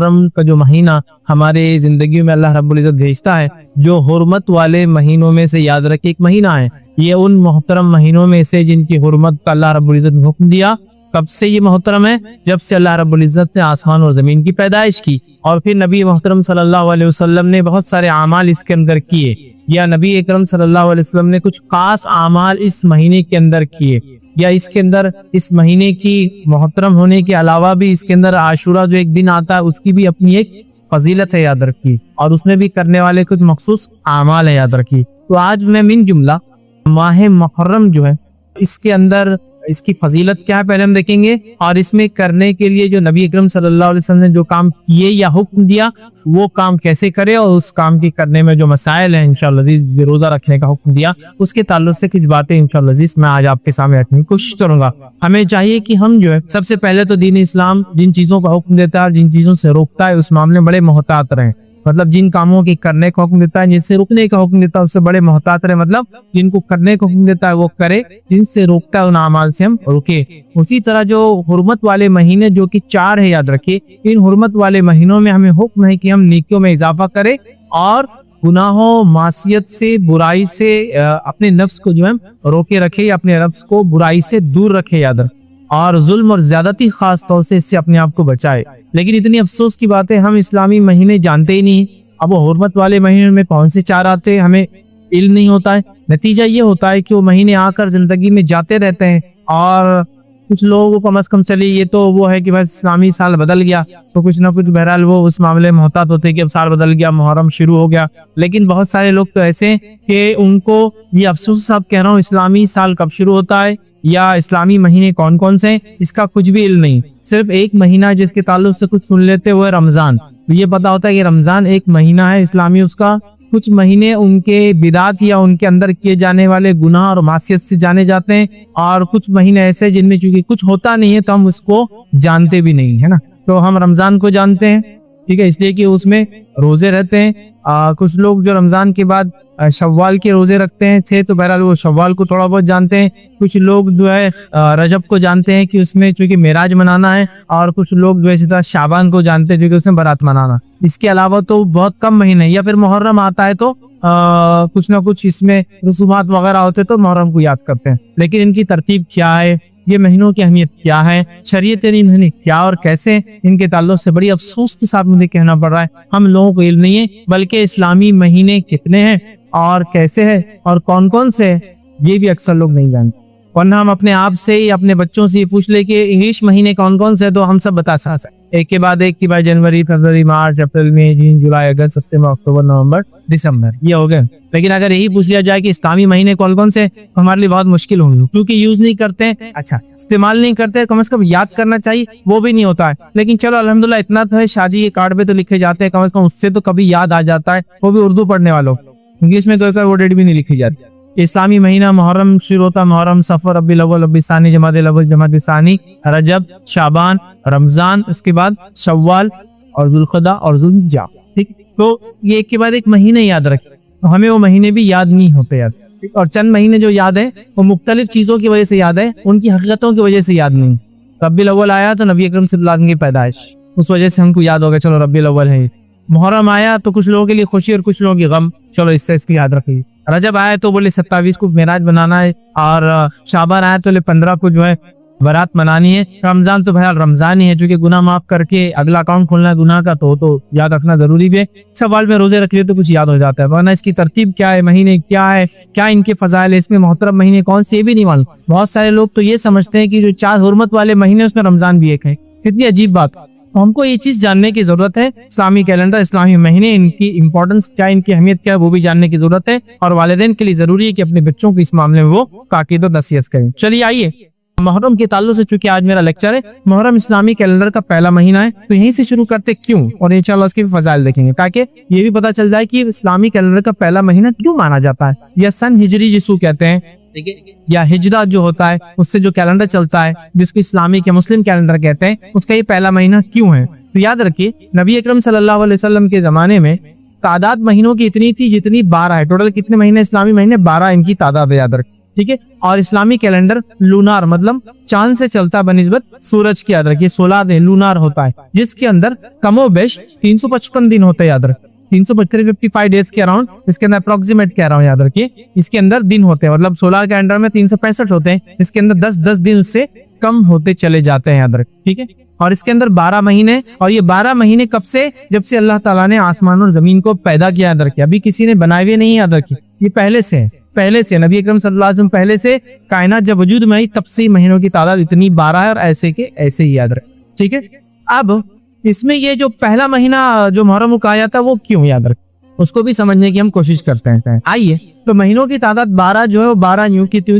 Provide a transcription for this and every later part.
محرم کا جو مہینہ ہمارے زندگیوں میں اللہ رب العزت بھیجتا ہے، جو حرمت والے مہینوں میں سے یاد رکھے ایک مہینہ ہے، یہ ان محترم مہینوں میں سے جن کی حرمت کا اللہ رب العزت نے حکم دیا۔ کب سے یہ محترم ہے؟ جب سے اللہ رب العزت نے آسمان اور زمین کی پیدائش کی، اور پھر نبی محترم صلی اللہ علیہ وسلم نے بہت سارے اعمال اس کے اندر کیے، یا نبی اکرم صلی اللہ علیہ وسلم نے کچھ خاص اعمال اس مہینے کے اندر کیے، یا اس کے اندر اس مہینے کی محترم ہونے کے علاوہ بھی اس کے اندر عاشورہ جو ایک دن آتا ہے اس کی بھی اپنی ایک فضیلت ہے یاد رکھی، اور اس میں بھی کرنے والے کچھ مخصوص اعمال ہے یاد رکھی۔ تو آج میں من جملہ ماہ محرم جو ہے اس کے اندر اس کی فضیلت کیا ہے پہلے ہم دیکھیں گے، اور اس میں کرنے کے لیے جو نبی اکرم صلی اللہ علیہ وسلم نے جو کام کیے یا حکم دیا وہ کام کیسے کرے، اور اس کام کی کرنے میں جو مسائل ہیں انشاءاللہ عزیز، جو روزہ رکھنے کا حکم دیا اس کے تعلق سے کچھ باتیں انشاءاللہ عزیز میں آج آپ کے سامنے رکھنے کی کوشش کروں گا۔ ہمیں چاہیے کہ ہم جو ہے سب سے پہلے تو دین اسلام جن چیزوں کا حکم دیتا ہے اور جن چیزوں سے روکتا ہے اس معاملے میں بڑے محتاط رہیں، مطلب جن کاموں کے کرنے کا حکم دیتا ہے، جن سے رکنے کا حکم دیتا ہے اس سے بڑے محتاط رہے، مطلب جن کو کرنے کا حکم دیتا ہے وہ کرے، جن سے روکتا ہے ان اعمال سے ہم رکے۔ اسی طرح جو حرمت والے مہینے جو کہ 4 ہے یاد رکھیے، ان حرمت والے مہینوں میں ہمیں حکم ہے کہ ہم نیکیوں میں اضافہ کریں اور گناہوں، معصیت سے، برائی سے اپنے نفس کو جو ہے روکے رکھے، یا اپنے نفس کو برائی سے دور رکھے یاد رکھے، اور ظلم اور زیادتی خاص طور سے اس سے اپنے آپ کو بچائے۔ لیکن اتنی افسوس کی بات ہے ہم اسلامی مہینے جانتے ہی نہیں، اب وہ حرمت والے مہینے میں کون سے 4 آتے ہمیں علم نہیں ہوتا ہے۔ نتیجہ یہ ہوتا ہے کہ وہ مہینے آ کر زندگی میں جاتے رہتے ہیں، اور کچھ لوگوں کو کم از کم چلی یہ تو وہ ہے کہ بس اسلامی سال بدل گیا تو کچھ نہ کچھ بہرحال وہ اس معاملے میں محتاط ہوتے کہ اب سال بدل گیا، محرم شروع ہو گیا۔ لیکن بہت سارے لوگ تو ایسے ہیں کہ ان کو یہ افسوس صاحب کہہ رہا ہوں اسلامی سال کب شروع ہوتا ہے یا اسلامی مہینے کون کون سے ہیں اس کا کچھ بھی علم نہیں۔ صرف ایک مہینہ جس کے تعلق سے کچھ سن لیتے وہ ہے رمضان، یہ پتا ہوتا ہے کہ رمضان ایک مہینہ ہے اسلامی، اس کا کچھ مہینے ان کے بدعات یا ان کے اندر کیے جانے والے گناہ اور معصیت سے جانے جاتے ہیں، اور کچھ مہینے ایسے جن میں چونکہ کچھ ہوتا نہیں ہے تو ہم اس کو جانتے بھی نہیں ہے نا۔ تو ہم رمضان کو جانتے ہیں، ٹھیک ہے، اس لیے کہ اس میں روزے رہتے ہیں۔ کچھ لوگ جو رمضان کے بعد شوال کے روزے رکھتے ہیں تو بہرحال وہ شوال کو تھوڑا بہت جانتے ہیں۔ کچھ لوگ جو ہے رجب کو جانتے ہیں کہ اس میں چونکہ معراج منانا ہے، اور کچھ لوگ جو ہے اسی طرح شعبان کو جانتے ہیں کیونکہ اس میں برات منانا۔ اس کے علاوہ تو بہت کم مہینے، یا پھر محرم آتا ہے تو کچھ نہ کچھ اس میں رسومات وغیرہ ہوتے تو محرم کو یاد کرتے ہیں۔ لیکن ان کی ترتیب کیا ہے، یہ مہینوں کی اہمیت کیا ہے، شریعت نے مہینے کیا اور کیسے، ان کے تعلق سے بڑی افسوس کے ساتھ مجھے کہنا پڑ رہا ہے ہم لوگوں کو علم نہیں ہے، بلکہ اسلامی مہینے کتنے ہیں اور کیسے ہیں اور کون کون سے ہیں یہ بھی اکثر لوگ نہیں جانتے۔ ورنہ ہم اپنے آپ سے یا اپنے بچوں سے یہ پوچھ لے کہ انگلش مہینے کون کون سے تو ہم سب بتا سکتے ہیں، ایک کے بعد ایک، بھائی جنوری، فروری، مارچ، اپریل، مئی، جون، جولائی، اگست، ستمبر، اکتوبر، نومبر، دسمبر، یہ ہو گئے۔ لیکن اگر یہی پوچھ لیا جائے کہ اسلامی مہینے کون کون سے تو ہمارے لیے بہت مشکل ہوں گے، کیونکہ یوز نہیں کرتے ہیں، اچھا استعمال نہیں کرتے، کم از کم یاد کرنا چاہیے وہ بھی نہیں ہوتا ہے۔ لیکن چلو الحمدللہ اتنا تو ہے، شادی کے کارڈ پہ تو لکھے جاتے ہیں، کم از کم اس سے تو کبھی یاد آ جاتا ہے، وہ بھی اردو پڑھنے والوں۔ انگلش میں تو ایک وہ ڈیٹ بھی نہیں لکھی جاتی۔ اسلامی مہینہ محرم شروع ہوتا، محرم، صفر، ربیع الاول، ربیع ثانی، جمادی الاول، جمادی ثانی، رجب، شعبان، رمضان، اس کے بعد شوال اور ذوالقعدہ اور ذوالحجہ، ٹھیک۔ تو یہ ایک کے بعد ایک مہینے یاد رکھیں، تو ہمیں وہ مہینے بھی یاد نہیں ہوتے یاد، اور چند مہینے جو یاد ہیں وہ مختلف چیزوں کی وجہ سے یاد ہے، ان کی حقیقتوں کی وجہ سے یاد نہیں۔ ربیع الاول آیا تو نبی اکرم صلی اللہ علیہ وسلم کی پیدائش، اس وجہ سے ہم کو یاد ہوگا چلو ربیع الاول ہے۔ محرم آیا تو کچھ لوگوں کے لیے خوشی اور کچھ لوگوں کی غم، چلو اس سے اس کی یاد رکھیے۔ رجب آیا تو بولے 27 کو معراج بنانا ہے، اور شعبان آیا تو 15 کو جو ہے برات منانی ہے۔ رمضان تو بہرحال رمضان ہی ہے، چونکہ گناہ معاف کر کے اگلا اکاؤنٹ کھولنا ہے گناہ کا، تو یاد رکھنا ضروری بھی ہے۔ شوال میں روزے رکھ لیے تو کچھ یاد ہو جاتا ہے، ورنہ اس کی ترتیب کیا ہے، مہینے کیا ہے، کیا ان کے فضائل ہے، اس میں محترم مہینے کون سے یہ بھی نہیں معلوم۔ بہت سارے لوگ تو یہ سمجھتے ہیں کہ جو 4 حرمت والے مہینے اس میں رمضان بھی ایک ہے، کتنی عجیب بات۔ ہم کو یہ چیز جاننے کی ضرورت ہے، اسلامی کیلنڈر، اسلامی مہینے، ان کی امپورٹنس کیا، ان کی اہمیت کیا ہے وہ بھی جاننے کی ضرورت ہے، اور والدین کے لیے ضروری ہے کہ اپنے بچوں کو اس معاملے میں وہ تاکید و نصیحت کریں۔ چلیے آئیے محرم کے تعلق سے، چونکہ آج میرا لیکچر ہے محرم اسلامی کیلنڈر کا پہلا مہینہ ہے، تو یہیں سے شروع کرتے کیوں، اور انشاءاللہ اس کے فضائل دیکھیں گے تاکہ یہ بھی پتہ چل جائے کہ اسلامی کیلنڈر کا پہلا مہینہ کیوں مانا جاتا ہے، یا سن ہجری جس کو کہتے ہیں، یا ہجرہ جو ہوتا ہے اس سے جو کیلنڈر چلتا ہے جس کو اسلامی کے مسلم کیلنڈر کہتے ہیں، اس کا یہ پہلا مہینہ کیوں ہے۔ تو یاد رکھیے نبی اکرم صلی اللہ علیہ وسلم کے زمانے میں تعداد مہینوں کی اتنی تھی جتنی 12 ہے، ٹوٹل کتنے مہینے اسلامی مہینے، 12 ان کی تعداد ہے، یاد رکھیے۔ ٹھیک ہے. اور اسلامی کیلنڈر لونار مطلب چاند سے چلتا بنسبت سورج کی. یاد رکھیے 16 دن لونار ہوتا ہے جس کے اندر کم و بیش 355 دن ہوتے ہیں. یاد رکھیں 355 ڈیز کے اراؤنڈ اس کے اندر اپروکسیمیٹ کہہ رہا ہوں. یاد رکھیے اس کے اندر دن ہوتے ہیں مطلب سولار کیلنڈر میں 365 ہوتے ہیں, اس کے اندر 10 دن سے کم ہوتے چلے جاتے ہیں. یاد رکھیں ٹھیک ہے. اور اس کے اندر 12 مہینے, اور یہ 12 مہینے کب سے؟ جب سے اللہ تعالیٰ نے آسمان اور زمین کو پیدا کیا. یاد رکھیں ابھی کسی نے بنائے ہوئے نہیں. یاد رکھیں یہ پہلے سے ہے, پہلے سے نبی اکرم صلی اللہ علیہ وسلم پہلے سے کائنات جب وجود میں آئی تب سے مہینوں کی تعداد اتنی 12 ہے, اور ایسے کے ایسے ہی. یاد رکھیں ٹھیک ہے. اب اس میں یہ جو پہلا مہینہ جو محرم کو کہا جاتا ہے وہ کیوں؟ یاد رکھیں اس کو بھی سمجھنے کی ہم کوشش کرتے ہیں. آئیے تو مہینوں کی تعداد 12 جو ہے وہ 12 یوں کی تھی,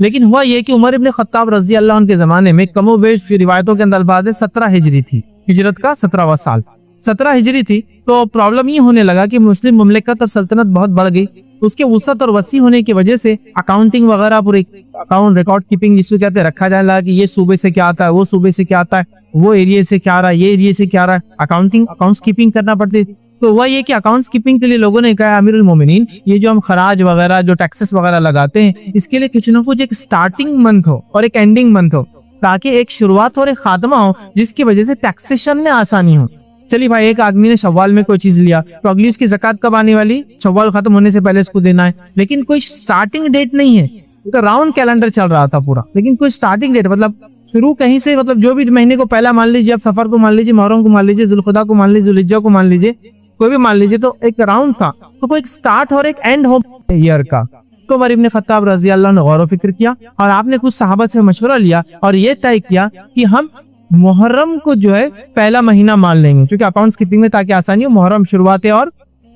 لیکن ہوا یہ کہ عمر ابن خطاب رضی اللہ عنہ کے زمانے میں کم و بیش روایتوں کے اندر الفاظ 17 ہجری تھی, ہجرت کا 17واں سال 17 ہجری تھی. تو پرابلم یہ ہونے لگا کہ مسلم مملکت اور سلطنت بہت بڑھ گئی. اس کے وسعت اور وسیع ہونے کی وجہ سے اکاؤنٹنگ وغیرہ پورے اکاؤنٹ ریکارڈ کیپنگ جس کو کہتے ہیں رکھا جانے لگا کہ یہ صوبے سے کیا آتا ہے, وہ صوبے سے کیا آتا ہے, وہ ایریا سے کیا آ رہا ہے, یہ ایریا سے کیا آ رہا ہے. اکاؤنٹس کیپنگ کرنا پڑتی. تو وہ یہ کہ اکاؤنٹس کیپنگ کے لیے لوگوں نے کہا امیر المومنین یہ جو ہم خراج وغیرہ جو ٹیکسز وغیرہ لگاتے ہیں اس کے لیے کچھ نہ کچھ ایک سٹارٹنگ منتھ ہو اور ایک اینڈنگ منتھ ہو, تاکہ ایک شروعات اور ایک خاتمہ ہو جس کی وجہ سے ٹیکسیشن میں آسانی ہو. چلیے بھائی ایک آدمی نے شوال میں کوئی چیز لیا تو اگلی اس کی زکات کب آنے والی؟ شوال ختم ہونے سے پہلے اس کو دینا ہے, لیکن کوئی سٹارٹنگ ڈیٹ نہیں ہے. راؤنڈ کیلنڈر چل رہا تھا پورا, لیکن کوئی سٹارٹنگ ڈیٹ مطلب شروع کہیں سے, مطلب جو بھی مہینے کو پہلا مان لیجیے, آپ سفر کو مان لیجیے, محرم کو مان لیجیے, ذوالقعدہ کو مان لیجیے, ذوالحجہ کو مان لیجیے, کوئی بھی مان لیجیے. تو ایک راؤنڈ تھا, تو کوئی ایک سٹارٹ اور ایک اینڈ ہو ایئر کا. تو عمر ابن خطاب رضی اللہ عنہ نے غور و فکر کیا اور آپ نے کچھ صحابہ سے مشورہ لیا اور یہ طے کیا کہ ہم محرم کو جو ہے پہلا مہینہ مان لیں گے, کیونکہ اکاؤنٹس کیپنگ میں تاکہ آسانی ہو. محرم شروعات ہے اور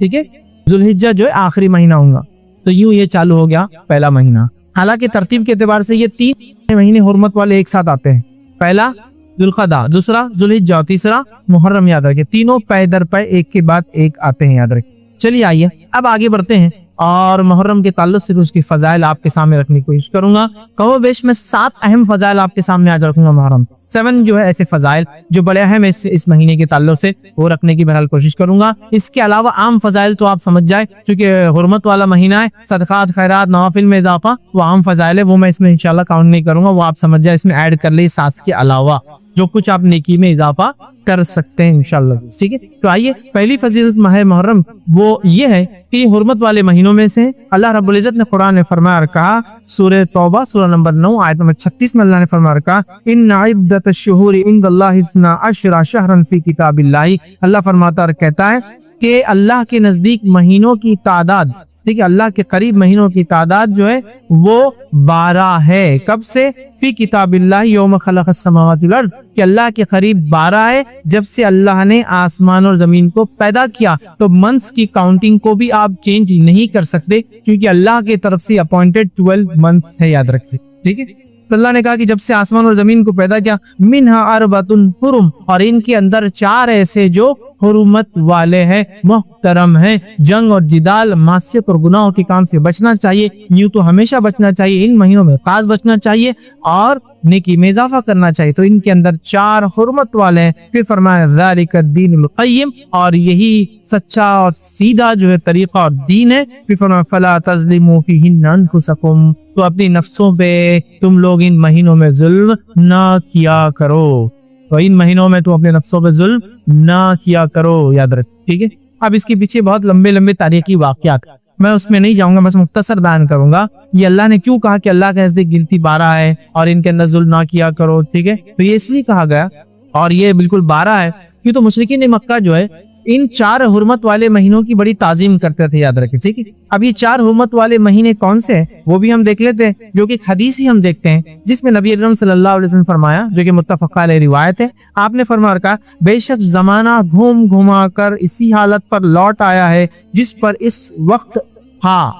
ٹھیک ہے ذوالحجہ جو ہے آخری مہینہ ہوگا. تو یوں یہ چالو ہو گیا پہلا مہینہ. حالانکہ ترتیب کے اعتبار سے یہ 3 مہینے حرمت والے ایک ساتھ آتے ہیں. پہلا ذوالقعدہ, دوسرا ذوالحجہ اور تیسرا محرم. یاد رکھیں تینوں پے در پے ایک کے بعد ایک آتے ہیں. یاد رکھیں. چلیے آئیے اب آگے بڑھتے ہیں اور محرم کے تعلق سے اس کی فضائل آپ کے سامنے رکھنے کی کوشش کروں گا. کم و بیش میں 7 اہم فضائل آپ کے سامنے آج رکھوں گا. محرم 7 جو ہے ایسے فضائل جو بڑے اہم اس مہینے کے تعلق سے وہ رکھنے کی بہرحال کوشش کروں گا. اس کے علاوہ عام فضائل تو آپ سمجھ جائے, چونکہ حرمت والا مہینہ ہے, صدقات خیرات نوافل میں اضافہ وہ عام فضائل ہے, وہ میں اس میں انشاءاللہ کاؤنٹ نہیں کروں گا, وہ آپ سمجھ جائے. اس میں ایڈ کر لیں 7 کے علاوہ جو کچھ آپ نیکی میں اضافہ کر سکتے ہیں انشاءاللہ. ٹھیک ہے. تو آئیے پہلی فضیلت ماہ محرم وہ یہ ہے کہ یہ حرمت والے مہینوں میں سے. اللہ رب العزت نے قرآن نے فرمایا اور کہا, سورہ توبہ سورہ نمبر 9 آیت نمبر 36 میں اللہ نے فرمایا اور کہا ان عدت الشہور عند اللہ 12 شہرا فی کتاب اللہ. اللہ فرماتا اور کہتا ہے کہ اللہ کے نزدیک مہینوں کی تعداد, ٹھیک ہے, اللہ کے قریب مہینوں کی تعداد جو ہے وہ 12 ہے. کب سے؟ فی کتاب اللہ یوم خلق السماوات والارض, کہ اللہ کے قریب 12 ہے جب سے اللہ نے آسمان اور زمین کو پیدا کیا. تو منتھس کی کاؤنٹنگ کو بھی آپ چینج نہیں کر سکتے, کیونکہ اللہ کی طرف سے اپوائنٹڈ 12 منتھس ہے. یاد رکھیں ٹھیک ہے. تو اللہ نے کہا کہ جب سے آسمان اور زمین کو پیدا کیا, منہا اربعۃ حرم, اور ان کے اندر 4 ایسے جو حرمت والے ہیں, محترم ہیں. جنگ اور جدال, معصیت اور گناہوں کے کام سے بچنا چاہیے, یوں تو ہمیشہ بچنا چاہیے, ان مہینوں میں خاص بچنا چاہیے, اور نیکی میں اضافہ کرنا چاہیے. تو ان کے اندر 4 حرمت والے ہیں. پھر فرمایا ذالک الدین القیم, اور یہی سچا اور سیدھا جو ہے طریقہ اور دین ہے. پھر فرمایا فلا تظلموا فیہن انفسکم, تو اپنی نفسوں پہ تم لوگ ان مہینوں میں ظلم نہ کیا کرو. تو ان مہینوں میں تم اپنے نفسوں پہ ظلم نہ کیا کرو. یاد رکھ ٹھیک ہے. اب اس کے پیچھے بہت لمبے تاریخی واقعات, میں اس میں نہیں جاؤں گا, بس مختصر بیان کروں گا. یہ اللہ نے کیوں کہا کہ اللہ کے نزدیک گنتی 12 ہے اور ان کے اندر ظلم نہ کیا کرو. ٹھیک ہے. تو یہ اس لیے کہا گیا اور یہ بالکل 12 ہے کیوں تو مشرکین مکہ جو ہے ان 4 حرمت والے مہینوں کی بڑی تعظیم کرتے تھے. یاد رکھیں ٹھیک ہے. اب یہ 4 حرمت والے مہینے کون سے ہیں وہ بھی ہم دیکھ لیتے ہیں, جو کہ حدیث ہی ہم دیکھتے ہیں جس میں نبی اکرم صلی اللہ علیہ وسلم فرمایا, جو کہ متفق علیہ روایت ہے. آپ نے فرمایا کہا بے شک زمانہ گھوم گھما کر اسی حالت پر لوٹ آیا ہے جس پر اس وقت تھا.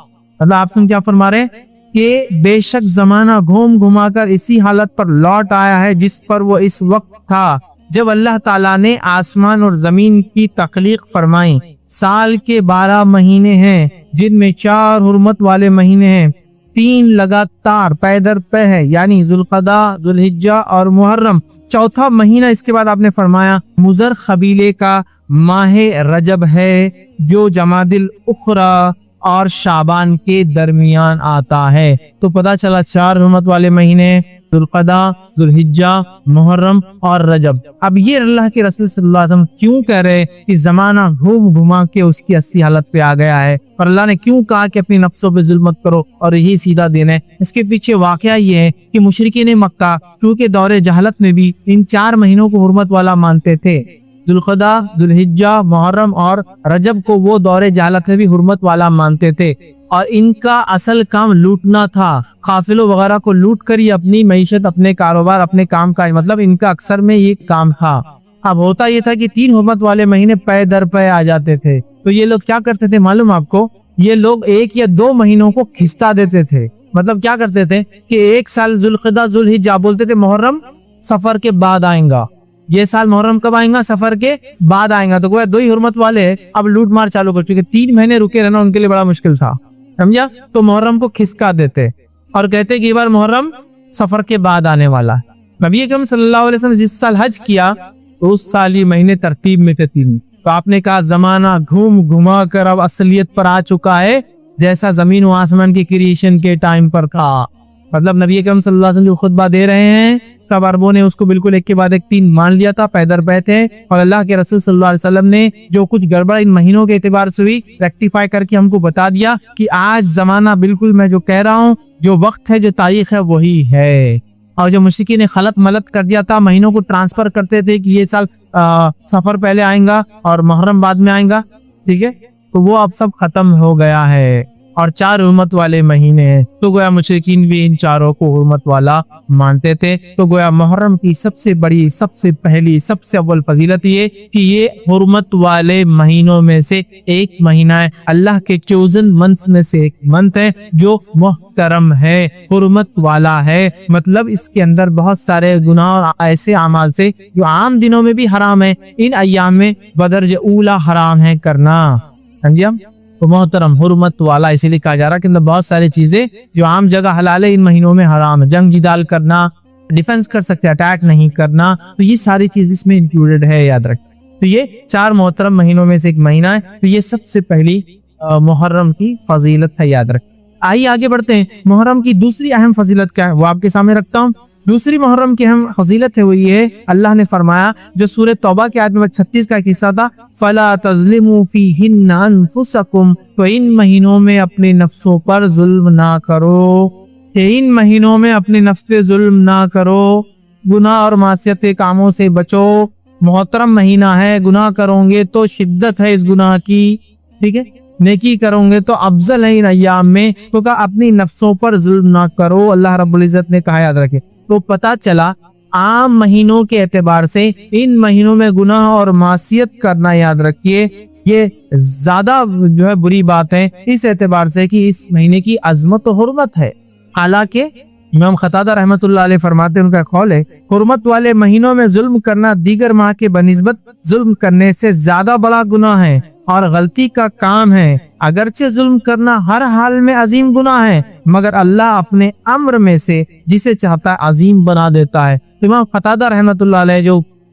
اللہ آپ سے کیا فرما رہے ہیں کہ بے شک زمانہ گھوم گھما کر اسی حالت پر لوٹ آیا ہے جس پر وہ اس وقت تھا جب اللہ تعالیٰ نے آسمان اور زمین کی تخلیق فرمائی. سال کے 12 مہینے ہیں جن میں 4 حرمت والے مہینے ہیں, 3 لگاتار پے در پے ہے, یعنی ذوالقعدہ, ذوالحجہ اور محرم. 4تھا مہینہ اس کے بعد آپ نے فرمایا مضر قبیلے کا ماہ رجب ہے جو جمادی الاخری اور شعبان کے درمیان آتا ہے۔ تو پتہ چلا 4 حرمت والے مہینے ذوالقعدہ، ذوالحجہ، محرم اور رجب۔ اب یہ اللہ کے رسول صلی اللہ علیہ وسلم کیوں کہہ رہے کہ زمانہ گھوم گھما کے اس کی اصلی حالت پہ آ گیا ہے، اور اللہ نے کیوں کہا کہ اپنی نفسوں پہ ظلم مت کرو اور یہی سیدھا دین ہے؟ اس کے پیچھے واقعہ یہ ہے کہ مشرکین مکہ چونکہ دور جہالت میں بھی ان 4 مہینوں کو حرمت والا مانتے تھے، ذوالقعدہ، ذوالحجہ، محرم اور رجب کو وہ دور جہالت میں بھی حرمت والا مانتے تھے، اور ان کا اصل کام لوٹنا تھا، قافلوں وغیرہ کو لوٹ کر یہ اپنی معیشت، اپنے کاروبار، اپنے کام کا مطلب ان کا اکثر میں یہ کام تھا۔ اب ہوتا یہ تھا کہ 3 حرمت والے مہینے پے در پے آ جاتے تھے، تو یہ لوگ کیا کرتے تھے معلوم آپ کو؟ یہ لوگ 1 یا 2 مہینوں کو کھستا دیتے تھے۔ مطلب کیا کرتے تھے کہ ایک سال ذوالقعدہ، ذوالحجہ بولتے تھے محرم سفر کے بعد آئیں گا، یہ سال محرم کب آئیں گا؟ سفر کے بعد آئیں گا، تو گویا 2 ہی حرمت والے اب لوٹ مار چالو کر چکے، 3 مہینے رکے رہنا ان کے لیے بڑا مشکل تھا، سمجھا؟ تو محرم کو کھسکا دیتے اور کہتے کہ یہ بار محرم سفر کے بعد آنے والا ہے۔ نبی اکرم صلی اللہ علیہ وسلم جس سال حج کیا تو اس سال یہ مہینے ترتیب میں تھے 3، تو آپ نے کہا زمانہ گھوم گھما کر اب اصلیت پر آ چکا ہے جیسا زمین و آسمان کی کریشن کے ٹائم پر تھا۔ مطلب نبی اکرم صلی اللہ علیہ وسلم جو خطبہ دے رہے ہیں تب عربوں نے اس کو بالکل ایک کے بعد ایک 3 مان لیا تھا، پیدر پے تھے، اور اللہ کے رسول صلی اللہ علیہ وسلم نے جو کچھ گڑبڑ ان مہینوں کے اعتبار سے ہوئی ریکٹیفائی کر کے ہم کو بتا دیا کہ آج زمانہ بالکل میں جو کہہ رہا ہوں، جو وقت ہے، جو تاریخ ہے وہی ہے۔ اور جو مشرکین نے خلط ملط کر دیا تھا، مہینوں کو ٹرانسفر کرتے تھے کہ یہ سال سفر پہلے آئیں گا اور محرم بعد میں آئیں گا، ٹھیک ہے، تو وہ اب سب ختم ہو گیا ہے، اور 4 حرمت والے مہینے ہیں، تو گویا مشرکین بھی ان 4 کو حرمت والا مانتے تھے۔ تو گویا محرم کی سب سے بڑی، سب سے پہلی، سب سے اول فضیلت یہ کہ یہ حرمت والے مہینوں میں سے ایک مہینہ ہے، اللہ کے چوزن منتھس میں سے ایک منتھ ہے جو محترم ہے، حرمت والا ہے، مطلب اس کے اندر بہت سارے گناہ اور ایسے اعمال سے جو عام دنوں میں بھی حرام ہے، ان ایام میں بدرجہ اولا حرام ہے کرنا، سمجھے؟ تو محترم حرمت والا اسی لیے کہا جا رہا ہے کہ بہت ساری چیزیں جو عام جگہ حلال ہے ان مہینوں میں حرام ہے، جنگ جدال کرنا، ڈیفنس کر سکتے، اٹیک نہیں کرنا، تو یہ ساری چیز اس میں انکلوڈڈ ہے، یاد رکھ۔ تو یہ 4 محترم مہینوں میں سے ایک مہینہ ہے، تو یہ سب سے پہلی محرم کی فضیلت ہے، یاد رکھ۔ آئیے آگے بڑھتے ہیں، محرم کی دوسری اہم فضیلت کیا ہے وہ آپ کے سامنے رکھتا ہوں۔ دوسری محرم کی اہم فضیلت ہے وہ یہ ہے، اللہ نے فرمایا جو سورہ توبہ کی آیت نمبر 36 کا حصہ تھا، فَلَا تَظْلِمُوا فِيهِنَّ أَنفُسَكُمْ، تو ان مہینوں میں اپنے نفسوں پر ظلم نہ کرو، کہ ان مہینوں میں اپنے نفس پہ ظلم نہ کرو، گناہ اور معصیت کے کاموں سے بچو، محترم مہینہ ہے، گناہ کرو گے تو شدت ہے اس گناہ کی، ٹھیک ہے، نیکی کرو گے تو افضل ہے ان ایام میں، تو کہا اپنی نفسوں پر ظلم نہ کرو، اللہ رب العزت نے کہا، یاد رکھے۔ تو پتا چلا عام مہینوں کے اعتبار سے ان مہینوں میں گناہ اور معصیت کرنا، یاد رکھیے، یہ زیادہ جو ہے بری بات ہے اس اعتبار سے کہ اس مہینے کی عظمت و حرمت ہے۔ حالانکہ امام قتادہ رحمۃ اللہ علیہ فرماتے ہیں، ان کا قول ہے، حرمت والے مہینوں میں ظلم کرنا دیگر ماہ کے بنسبت ظلم کرنے سے زیادہ بڑا گناہ ہے اور غلطی کا کام ہے، اگرچہ ظلم کرنا ہر حال میں عظیم گناہ ہے، مگر اللہ اپنے امر میں سے جسے چاہتا ہے عظیم بنا دیتا ہے۔ امام قتادہ رحمۃ اللہ علیہ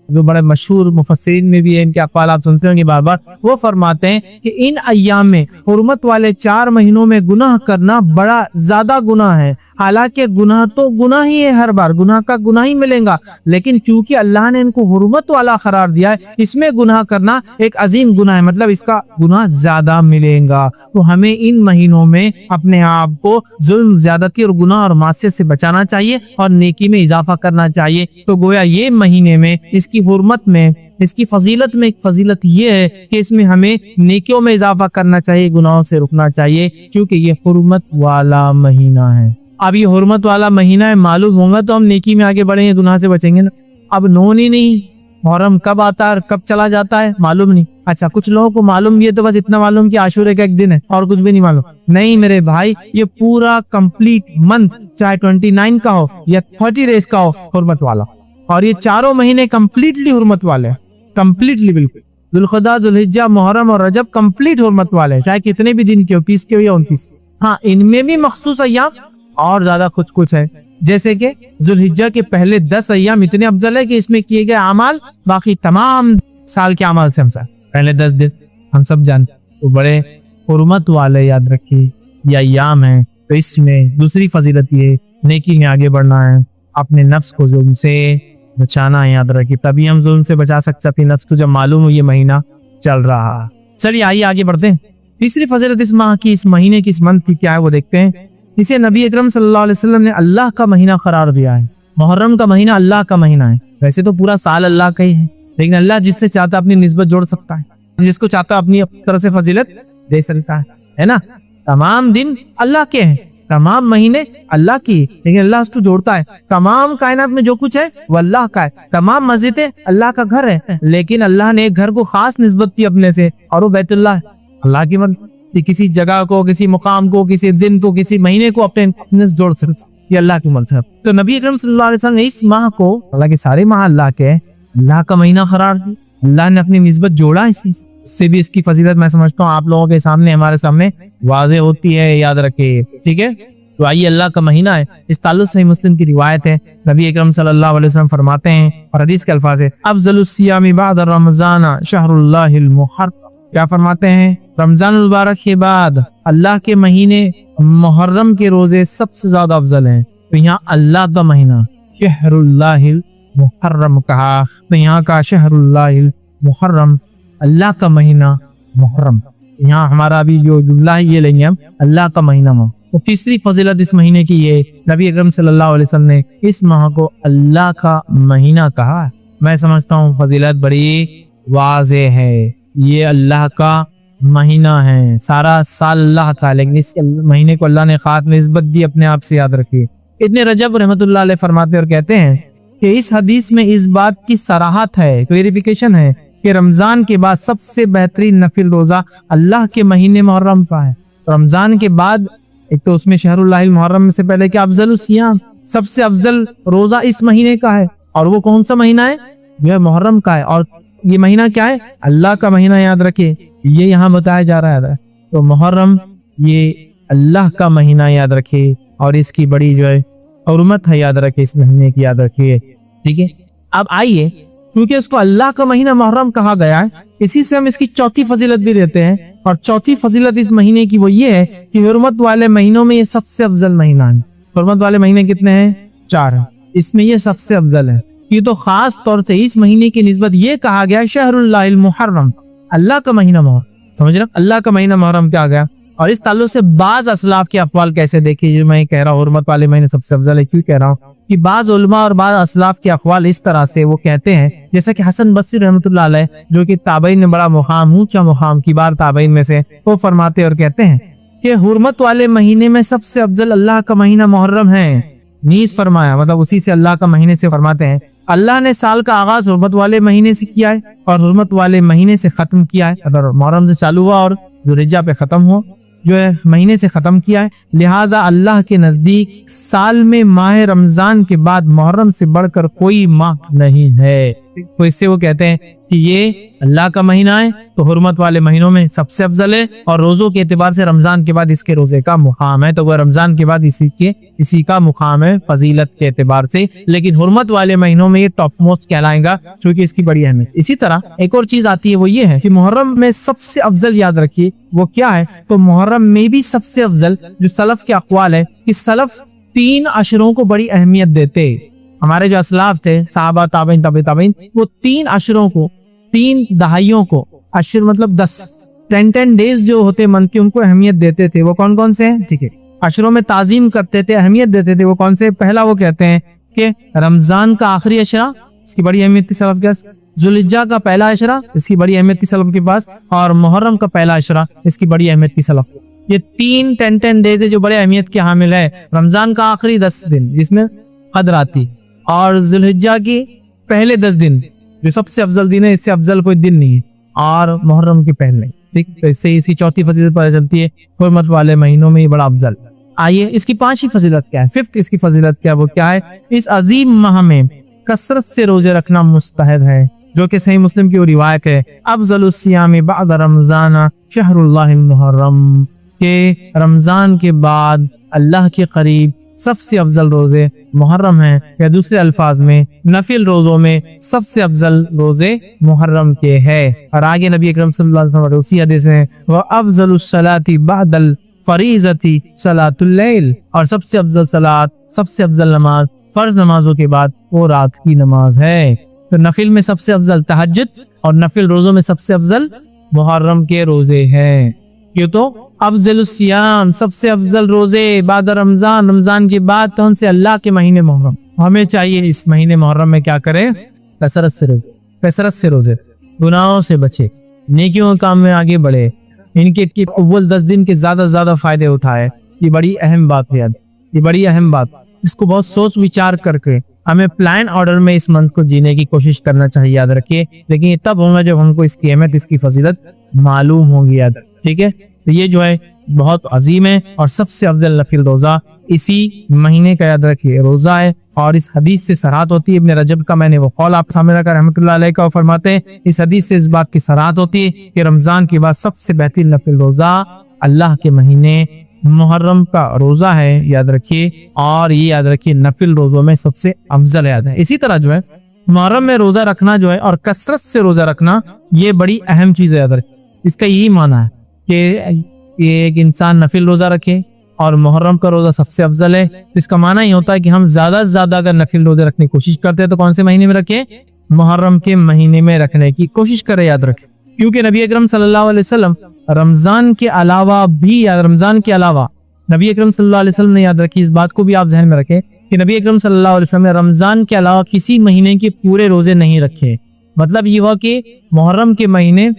جو بڑے مشہور مفسرین میں بھی ہیں، ان کے اقوال آپ سنتے ہوں گے بار بار، وہ فرماتے ہیں کہ ان ایام میں حرمت والے 4 مہینوں میں گناہ کرنا بڑا زیادہ گناہ ہے، حالانکہ گناہ تو گناہ ہی ہے، ہر بار گناہ کا گناہ ہی ملیں گا، لیکن کیونکہ اللہ نے ان کو حرمت والا قرار دیا ہے، اس میں گناہ کرنا ایک عظیم گناہ ہے، مطلب اس کا گناہ زیادہ ملے گا۔ تو ہمیں ان مہینوں میں اپنے آپ کو ظلم، زیادتی اور گناہ اور معصیت سے بچانا چاہیے اور نیکی میں اضافہ کرنا چاہیے۔ تو گویا یہ مہینے میں اس کی حرمت میں، اس کی فضیلت میں ایک فضیلت یہ ہے کہ اس میں ہمیں نیکیوں میں اضافہ کرنا چاہیے، گناہوں سے رکنا چاہیے، کیونکہ یہ حرمت والا مہینہ ہے۔ اب یہ حرمت والا مہینہ ہے، معلوم ہوگا تو ہم نیکی میں آگے بڑھیں گے، گناہ سے بچیں گے نا۔ اب نون ہی نہیں، محرم کب آتا ہے اور کب چلا جاتا ہے معلوم نہیں۔ اچھا کچھ لوگوں کو معلوم بھی ہے، تو بس اتنا معلوم کہ عاشورے کا ایک دن ہے اور کچھ بھی نہیں معلوم۔ نہیں میرے بھائی، یہ پورا کمپلیٹ منتھ، چاہے 29 کا ہو یا 30 ڈیز کا ہو، حرمت والا، اور یہ 4 مہینے کمپلیٹلی حرمت والے ہیں، کمپلیٹلی بالکل۔ ذوالقعدہ، ذوالحجہ، محرم اور رجب کمپلیٹ حرمت والے ہیں، چاہے کتنے بھی دن کے ہو، 30 کے ہو یا 29۔ ہاں ان میں بھی مخصوص ایام اور زیادہ کچھ ہے، جیسے کہ ذوالحجہ کے پہلے 10 ایام اتنے افضل ہے کہ اس میں کیے گئے اعمال باقی تمام سال کے اعمال سے ہم پہلے 10 دن ہم سب جانتے ہیں، تو بڑے حرمت والے یاد رکھیے یہ ایام ہیں، تو اس میں دوسری فضیلت یہ نیکی میں آگے بڑھنا ہے، اپنے نفس کو ظلم سے بچانا ہے، یاد رکھیے تبھی ہم ظلم سے بچا سکتے اپنے نفس کو جب معلوم ہو یہ مہینہ چل رہا ہے۔ چلیے آئیے آگے بڑھتے ہیں۔ تیسری فضیلت اس ماہ کی، اس مہینے کی، اس منتھ کی کیا ہے وہ دیکھتے ہیں۔ اسے نبی اکرم صلی اللہ علیہ وسلم نے اللہ کا مہینہ قرار دیا ہے۔ محرم کا مہینہ اللہ کا مہینہ ہے، ویسے تو پورا سال اللہ کا ہی ہے، لیکن اللہ جس سے چاہتا اپنی نسبت جوڑ سکتا ہے، جس کو چاہتا اپنی طرف سے فضیلت دے سکتا ہے نا۔ تمام دن اللہ کے ہیں، تمام مہینے اللہ کی، لیکن اللہ اس کو جوڑتا ہے۔ تمام کائنات میں جو کچھ ہے وہ اللہ کا ہے، تمام مسجدیں اللہ کا گھر ہے، لیکن اللہ نے ایک گھر کو خاص نسبت کی اپنے سے، اور وہ بیت اللہ ہے۔ اللہ کی مرضی کسی جگہ کو، کسی مقام کو، کسی دن کو، کسی مہینے کو اپنے سے جوڑ سکتا، یہ اللہ کی مرضی ہے۔ تو نبی اکرم صلی اللہ علیہ وسلم نے اس ماہ کو، اللہ کے سارے ماہ اللہ کے ہیں، اللہ کا مہینہ قرار دیا، اللہ نے اپنی نسبت جوڑا اس سے بھی اس کی فضیلت میں سمجھتا ہوں آپ لوگوں کے سامنے، ہمارے سامنے واضح ہوتی ہے، یاد رکھیے، ٹھیک ہے۔ تو آئیے اللہ کا مہینہ ہے، اس تعلق سے مسلم کی روایت ہے، نبی اکرم صلی اللہ علیہ وسلم فرماتے ہیں، اور حدیث کے الفاظ ہے، افضل الصیام بعد رمضان شہر اللہ المحرم، کیا فرماتے ہیں؟ رمضان المبارک کے بعد اللہ کے مہینے محرم کے روزے سب سے زیادہ افضل ہیں۔ تو یہاں اللہ کا مہینہ شہر اللہ المحرم کہا، تو یہاں کا شہر اللہ المحرم، اللہ کا مہینہ محرم، یہاں ہمارا بھی جو جملہ ہے یہ لیں گے ہم، اللہ کا مہینہ محرم۔ تو تیسری فضیلت اس مہینے کی یہ، نبی اکرم صلی اللہ علیہ وسلم نے اس ماہ کو اللہ کا مہینہ کہا۔ میں سمجھتا ہوں فضیلت بڑی واضح ہے، یہ اللہ کا مہینہ ہے، سارا سال اللہ کا، لیکن اس مہینے کو اللہ نے خاص نسبت دی اپنے آپ سے، یاد رکھیے۔ ابن رجب رحمۃ اللہ علیہ فرماتے اور کہتے ہیں کہ اس حدیث میں اس بات کی صراحت ہے، کلیریفیکیشن ہے کہ رمضان کے بعد سب سے بہترین نفل روزہ اللہ کے مہینے محرم کا ہے۔ رمضان کے بعد ایک تو اس میں شہر اللہ المحرم سے پہلے کہ افضل الصیام، سب سے افضل روزہ اس مہینے کا ہے، اور وہ کون سا مہینہ ہے؟ جو ہے محرم کا ہے، اور یہ مہینہ کیا ہے؟ اللہ کا مہینہ، یاد رکھے، یہ یہاں بتایا جا رہا ہے۔ تو محرم یہ اللہ کا مہینہ، یاد رکھے، اور اس کی بڑی جو ہے حرمت ہے، یاد رکھے، اس مہینے کی، یاد رکھیے، ٹھیک ہے۔ اب آئیے، چونکہ اس کو اللہ کا مہینہ محرم کہا گیا ہے، اسی سے ہم اس کی چوتھی فضیلت بھی دیتے ہیں، اور چوتھی فضیلت اس مہینے کی وہ یہ ہے کہ حرمت والے مہینوں میں یہ سب سے افضل مہینہ ہے۔ حرمت والے مہینے کتنے ہیں؟ 4 ہیں، اس میں یہ سب سے افضل ہے۔ یہ تو خاص طور سے اس مہینے کی نسبت یہ کہا گیا شہر اللہ المحرم، اللہ کا مہینہ محرم، سمجھ رہے ہیں؟ اللہ کا مہینہ محرم کیا گیا، اور اس تعلق سے بعض اسلاف کے اقوال کیسے دیکھیے، جو میں کہہ رہا ہوں حرمت والے مہینے سب سے افضل ہے، کیوں کہہ رہا ہوں کہ بعض علماء اور بعض اسلاف کے اقوال اس طرح سے وہ کہتے ہیں، جیسا کہ حسن بصری رحمۃ اللہ علیہ، جو کہ تابعین میں بڑا مقام، اونچا مقام کی بار تابعین میں سے، وہ فرماتے اور کہتے ہیں کہ حرمت والے مہینے میں سب سے افضل اللہ کا مہینہ محرم ہے۔ نیز فرمایا، مطلب اسی سے اللہ کا مہینے سے فرماتے ہیں، اللہ نے سال کا آغاز حرمت والے مہینے سے کیا ہے، اور حرمت والے مہینے سے ختم کیا ہے، اگر محرم سے چالو ہوا اور ذوالحجہ پہ ختم ہوا، جو ہے مہینے سے ختم کیا ہے، لہٰذا اللہ کے نزدیک سال میں ماہ رمضان کے بعد محرم سے بڑھ کر کوئی ماہ نہیں ہے۔ تو اس سے وہ کہتے ہیں کہ یہ اللہ کا مہینہ ہے، تو حرمت والے مہینوں میں سب سے افضل ہے، اور روزوں کے اعتبار سے رمضان کے بعد اس کے روزے کا مقام ہے، تو وہ رمضان کے بعد اسی کا مقام ہے فضیلت کے اعتبار سے، لیکن حرمت والے مہینوں میں یہ ٹاپ موسٹ کہلائے گا، چونکہ اس کی بڑی اہمیت۔ اسی طرح ایک اور چیز آتی ہے، وہ یہ ہے کہ محرم میں سب سے افضل، یاد رکھیے وہ کیا ہے، تو محرم میں بھی سب سے افضل جو سلف کے اقوال ہے کہ سلف 3 عشروں کو بڑی اہمیت دیتے۔ ہمارے جو اسلاف تھے، صحابہ، تابعین، تبع تابعین، وہ 3 عشروں کو، 3 دہائیوں کو، عشر مطلب 10 ڈیز جو ہوتے منتھ کے، ان کو اہمیت دیتے تھے۔ وہ کون کون سے ہیں؟ ٹھیک ہے، عشروں میں تعظیم کرتے تھے، اہمیت دیتے تھے، وہ کون سے؟ پہلا وہ کہتے ہیں کہ رمضان کا آخری عشرہ، اس کی بڑی اہمیت تھی سلف کے پاس، ذوالحجہ کا پہلا عشرہ، اس کی بڑی اہمیت تھی سلف کے پاس، اور محرم کا پہلا عشرہ، اس کی بڑی اہمیت تھی سلف۔ یہ 3 ڈیز جو بڑے اہمیت کے حامل ہے، رمضان کا آخری 10 دن جس میں قدر آتی، اور ذوالحجہ کی پہلے 10 دن جو سب سے افضل دن ہے، اس سے افضل کوئی دن نہیں ہے، اور محرم کے پہلے، ٹھیک، تو اس سے اس کی چوتھی فضیلت پتہ چلتی ہے، حرمت والے مہینوں میں یہ بڑا افضل۔ آئیے اس کی 5ویں فضیلت کیا ہے، 5th اس کی فضیلت کیا، وہ کیا ہے؟ اس عظیم ماہ میں کثرت سے روزے رکھنا مستحب ہے، جو کہ صحیح مسلم کی وہ روایت ہے، افضل الصیام بعد رمضان شہر اللہ المحرم، کہ رمضان کے بعد اللہ کے قریب سب سے افضل روزے محرم ہیں، یا دوسرے الفاظ میں نفل روزوں میں سب سے افضل روزے محرم کے ہیں۔ اور آگے نبی اکرم صلی اللہ علیہ وسلم اسی حدیث میں وَأَفْضَلُ الصَّلَاةِ بَعْدَ الْفَرِيضَةِ صَلَاةُ اللَّيْلِ، اور سب سے افضل صلاۃ، سب سے افضل نماز فرض نمازوں کے بعد وہ رات کی نماز ہے۔ تو نفل میں سب سے افضل تہجد، اور نفل روزوں میں سب سے افضل محرم کے روزے ہیں۔ کیوں تو افضل الصیام، سب سے افضل روزے بعد رمضان، رمضان کے بعد کون سے؟ اللہ کے مہینے محرم۔ ہمیں چاہیے اس مہینے محرم میں کیا کریں؟ کثرت سے روزے، گناہوں سے بچے، نیکیوں کے کام میں آگے بڑھے، ان کے اول 10 دن کے زیادہ فائدے اٹھائے۔ یہ بڑی اہم بات ہے، یہ بڑی اہم بات، اس کو بہت سوچ وچار کر کے ہمیں پلان آرڈر میں اس منتھ کو جینے کی کوشش کرنا چاہیے، یاد رکھیے۔ لیکن یہ تب ہوگا جب ہم کو اس کی اہمیت، اس کی فضیلت معلوم ہوگی، یاد رکھیے، ٹھیک ہے۔ تو یہ جو ہے بہت عظیم ہے، اور سب سے افضل نفل روزہ اسی مہینے کا یاد رکھیے روزہ ہے۔ اور اس حدیث سے صراحت ہوتی ہے، ابن رجب کا میں نے وہ قول آپ سامنے رکھا رحمۃ اللہ علیہ کا، وہ فرماتے ہیں اس حدیث سے اس بات کی صراحت ہوتی ہے کہ رمضان کے بعد سب سے بہترین نفل روزہ اللہ کے مہینے محرم کا روزہ ہے، یاد رکھیے۔ اور یہ یاد رکھیے نفل روزوں میں سب سے افضل ہے۔ اسی طرح جو ہے محرم میں روزہ رکھنا جو ہے، اور کثرت سے روزہ رکھنا، یہ بڑی اہم چیز ہے، یاد رکھیے۔ اس کا یہی معنی ہے کہ یہ ایک انسان نفل روزہ رکھے اور محرم کا روزہ سب سے افضل ہے۔ اس کا معنی یہ ہوتا ہے کہ ہم زیادہ سے زیادہ اگر نفل روزے رکھنے کی کوشش کرتے ہیں تو کون سے مہینے میں رکھیں؟ محرم کے مہینے میں رکھنے کی کوشش کریں، یاد رکھیں۔ کیونکہ نبی اکرم صلی اللہ علیہ وسلم رمضان کے علاوہ بھی، رمضان کے علاوہ نبی اکرم صلی اللہ علیہ وسلم نے، یاد رکھیے اس بات کو بھی آپ ذہن میں رکھیں کہ نبی اکرم صلی اللہ علیہ وسلم نے رمضان کے علاوہ کسی مہینے کے پورے روزے نہیں رکھے۔ مطلب یہ ہوا کہ محرم کے مہینے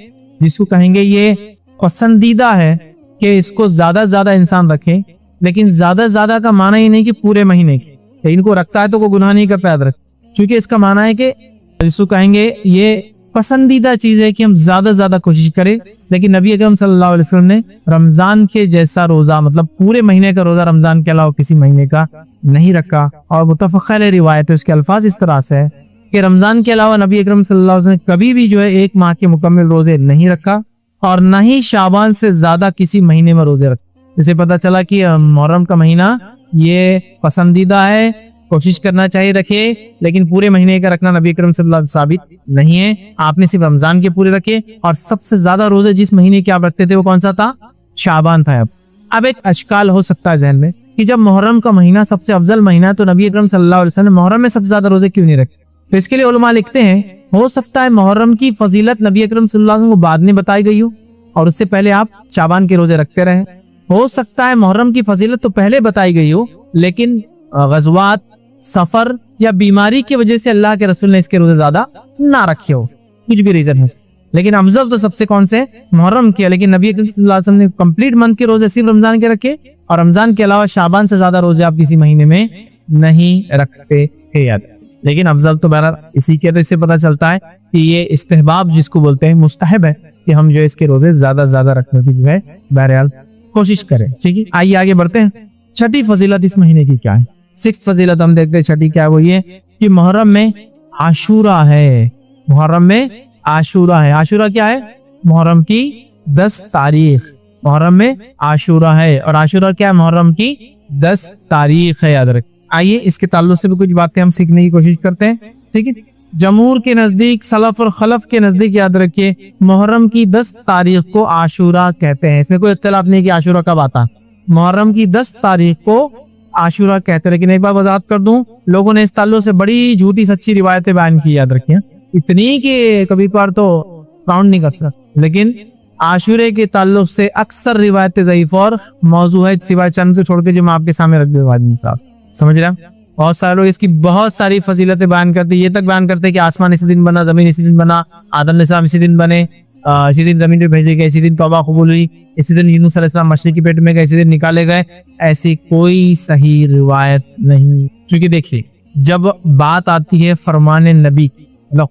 جس کو کہیں گے یہ پسندیدہ ہے کہ اس کو زیادہ سے زیادہ انسان رکھے، لیکن زیادہ سے زیادہ کا معنی یہ نہیں کہ پورے مہینے کے، ان کو رکھتا ہے تو کوئی گناہ نہیں کرتا، یاد رکھے۔ چونکہ اس کا معنی ہے کہ جس کو کہیں گے یہ پسندیدہ چیز ہے کہ ہم زیادہ سے زیادہ کوشش کریں، لیکن نبی اکرم صلی اللہ علیہ وسلم نے رمضان کے جیسا روزہ، مطلب پورے مہینے کا روزہ رمضان کے علاوہ کسی مہینے کا نہیں رکھا۔ اور متفق علیہ روایت ہے، اس کے الفاظ اس طرح سے ہے کہ رمضان کے علاوہ نبی اکرم صلی اللہ علیہ وسلم نے کبھی بھی جو ہے ایک ماہ کے مکمل روزے نہیں رکھا، اور نہ ہی شعبان سے زیادہ کسی مہینے میں روزے رکھے۔ اسے پتہ چلا کہ محرم کا مہینہ یہ پسندیدہ ہے، کوشش کرنا چاہیے رکھے، لیکن پورے مہینے کا رکھنا نبی اکرم صلی اللہ علیہ وسلم ثابت نہیں ہے۔ آپ نے صرف رمضان کے پورے رکھے، اور سب سے زیادہ روزے جس مہینے کے آپ رکھتے تھے وہ کون سا تھا؟ شعبان تھا۔ اب ایک اشکال ہو سکتا ہے ذہن میں کہ جب محرم کا مہینہ سب سے افضل مہینہ ہے تو نبی اکرم صلی اللہ علیہ وسلم محرم میں سب سے زیادہ روزے کیوں نہیں رکھے؟ تو اس کے لیے علماء لکھتے ہیں ہو سکتا ہے محرم کی فضیلت نبی اکرم صلی اللہ علیہ وسلم کو بعد میں بتائی گئی ہو، اور اس سے پہلے آپ شعبان کے روزے رکھتے رہے۔ ہو سکتا ہے محرم کی فضیلت تو پہلے بتائی گئی ہو، لیکن غزوات، سفر یا بیماری کی وجہ سے اللہ کے رسول نے اس کے روزے زیادہ نہ رکھے ہو، کچھ بھی ریزن ہے، لیکن افضل تو سب سے کون سے؟ محرم کیا۔ لیکن نبی اکرم صلی اللہ علیہ وسلم نے کمپلیٹ منتھ کے روزے صرف رمضان کے رکھے، اور رمضان کے علاوہ شعبان سے زیادہ روزے آپ کسی مہینے میں نہیں رکھتے تھے، یاد۔ لیکن افضل تو بہرحال اسی کے، تو اس سے پتہ چلتا ہے کہ یہ استحباب جس کو بولتے ہیں، مستحب ہے کہ ہم جو اس کے روزے زیادہ سے زیادہ رکھنے کی جو ہے بہرحال کوشش کریں، ٹھیک ہے۔ آئیے آگے بڑھتے ہیں۔ چھٹی فضیلت اس مہینے کی کیا ہے؟ 6 فضیلت ہم دیکھتے ہیں، چھٹی کیا ہے؟ وہ یہ کہ محرم میں عاشورہ ہے۔ محرم میں عاشورہ ہے۔ عاشورہ کیا ہے؟ محرم کی 10 تاریخ محرم میں عاشورہ ہے، اور عاشورہ کیا ہے؟ محرم کی 10 تاریخ ہے، یاد رکھ۔ آئیے اس کے تعلق سے بھی کچھ باتیں ہم سیکھنے کی کوشش کرتے ہیں، ٹھیک ہے۔ جمہور کے نزدیک، سلف اور خلف کے نزدیک یاد رکھیے محرم کی 10 تاریخ کو عاشورہ کہتے ہیں۔ اس میں کوئی اختلاف نہیں کہ عاشورہ کب آتا، محرم کی 10 تاریخ کو عاشورہ کہتے ہیں۔ لیکن ایک بات وضاحت کر دوں، لوگوں نے اس تعلق سے بڑی جھوٹی سچی روایتیں بیان کی، یاد رکھیے، اتنی کہ کبھی کبھار تو کاؤنٹ نہیں کر سکتے۔ لیکن عاشورے کے تعلق سے اکثر روایتیں ضعیف اور موضوع ہے، سوائے چند سے چھوڑ کے جو میں آپ کے سامنے رکھ دوں، سمجھ رہے ہیں۔ بہت سارے لوگ اس کی بہت ساری فضیلتیں بیان کرتے، یہ تک بیان کرتے کہ آسمان اسی دن بنا، زمین اسی دن بنا، آدم علیہ السلام اسی دن بنے، اسی دن زمین پہ بھیجے گئے، اسی دن توبہ قبول ہوئی، اسی دن یونس علیہ السلام مچھلی کے پیٹ میں گئے، اسی دن نکالے گئے۔ ایسی کوئی صحیح روایت نہیں، چونکہ دیکھیے جب بات آتی ہے فرمان نبی،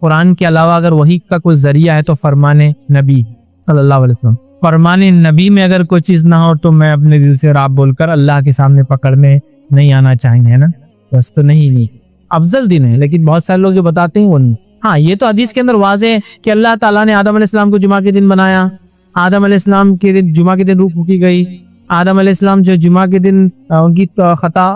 قرآن کے علاوہ اگر وحی کا کوئی ذریعہ ہے تو فرمان نبی صلی اللہ علیہ وسلم۔ فرمان نبی میں اگر کوئی چیز نہ ہو تو میں اپنے دل سے راب بول کر اللہ کے سامنے پکڑنے نہیں آنا چاہیں گے، ہے نا، بس تو نہیں افضل دن ہے۔ لیکن بہت سارے لوگ جو بتاتے ہیں وہ نہیں۔ ہاں یہ تو حدیث کے اندر واضح ہے کہ اللہ تعالیٰ نے آدم علیہ السلام کو جمعہ کے دن بنایا، آدم علیہ السلام کے دن جمعہ کے دن روح پھونکی گئی، آدم علیہ السلام جو جمعہ کے دن ان کی خطا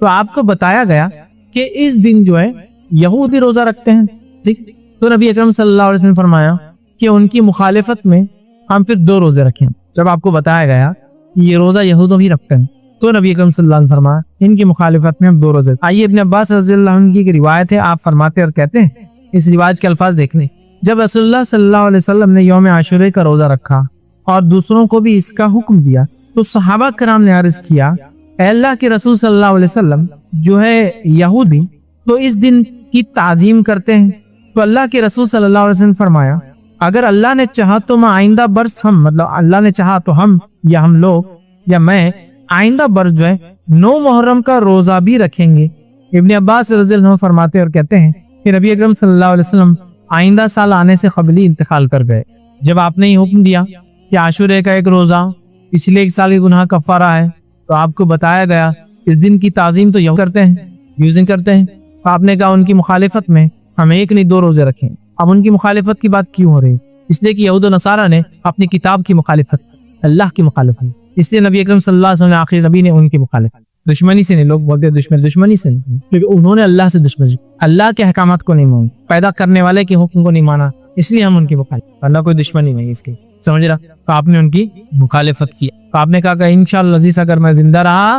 تو آپ کو بتایا گیا کہ اس دن جو ہے یہودی روزہ رکھتے ہیں، ٹھیک؟ تو نبی اکرم صلی اللہ علیہ وسلم نے فرمایا کہ ان کی مخالفت میں ہم پھر 2 روزے رکھیں۔ جب آپ کو بتایا گیا کہ یہ روزہ یہودوں ہی رکھتے ہیں تو نبی اکرم صلی اللہ علیہ وسلم نے فرمایا ان کی مخالفت میں ہم 2 روزے۔ آئیے ابن عباس رضی اللہ عنہ کی ایک روایت ہے، آپ فرماتے اور کہتے ہیں، اس روایت کے الفاظ دیکھ لیں، جب رسول اللہ صلی اللہ علیہ وسلم نے یوم عاشورے کا روزہ رکھا اور دوسروں کو بھی اس کا حکم دیا تو صحابہ کرام نے عرض کیا، اے اللہ کے رسول صلی اللہ علیہ وسلم، جو ہے یہودی تو اس دن کی تعظیم کرتے ہیں، تو اللہ کے رسول صلی اللہ علیہ وسلم نے فرمایا اگر اللہ نے چاہا تو میں آئندہ برس ہم، مطلب اللہ نے چاہا تو ہم یا ہم لوگ یا میں آئندہ برس جو ہے 9 محرم کا روزہ بھی رکھیں گے۔ ابن عباس رضی اللہ عنہ فرماتے اور کہتے ہیں کہ نبی اکرم صلی اللہ علیہ وسلم آئندہ سال آنے سے قبل ہی انتقال کر گئے۔ جب آپ نے یہ حکم دیا کہ عاشورے کا ایک روزہ پچھلے 1 سال کے گناہ کفارہ ہے تو آپ کو بتایا گیا اس دن کی تعظیم تو یہود کرتے ہیں، یوزنگ کرتے ہیں، تو آپ نے کہا ان کی مخالفت میں ہم 1 نہیں 2 روزے رکھیں۔ اب ان کی مخالفت کی بات کیوں ہو رہی ہے؟ اس لیے کہ یہود و نصارہ نے اپنی کتاب کی مخالفت، اللہ کی مخالفت، اس لیے نبی اکرم صلی اللہ علیہ وسلم آخری نبی نے ان کی مخالفت، دشمنی سے نہیں، لوگ بولتے ہیں دشمنی سے نہیں، کیونکہ انہوں نے اللہ سے دشمنی، اللہ کے احکامات کو نہیں مانا، پیدا کرنے والے کے حکم کو نہیں مانا، اس لیے ہم ان کی مخالفت، اللہ کوئی دشمنی نہیں اس کی، سمجھ رہا؟ تو آپ نے ان کی مخالفت کی، تو آپ نے کہا کہ انشاءاللہ عزیز اگر میں زندہ رہا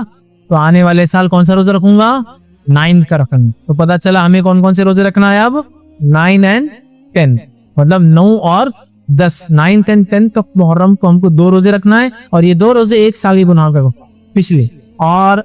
تو آنے والے سال کون سا روزہ رکھوں گا؟ 9 کا رکھوں گا۔ تو پتہ چلا ہمیں کون کون سے روزے رکھنا ہے اب؟ 9 اور 10، مطلب 9 اور 10، 9 اور 10 محرم کو ہم کو 2 روزے رکھنا ہے، اور یہ 2 روزے 1 سال کی گناہ کا پچھلے، اور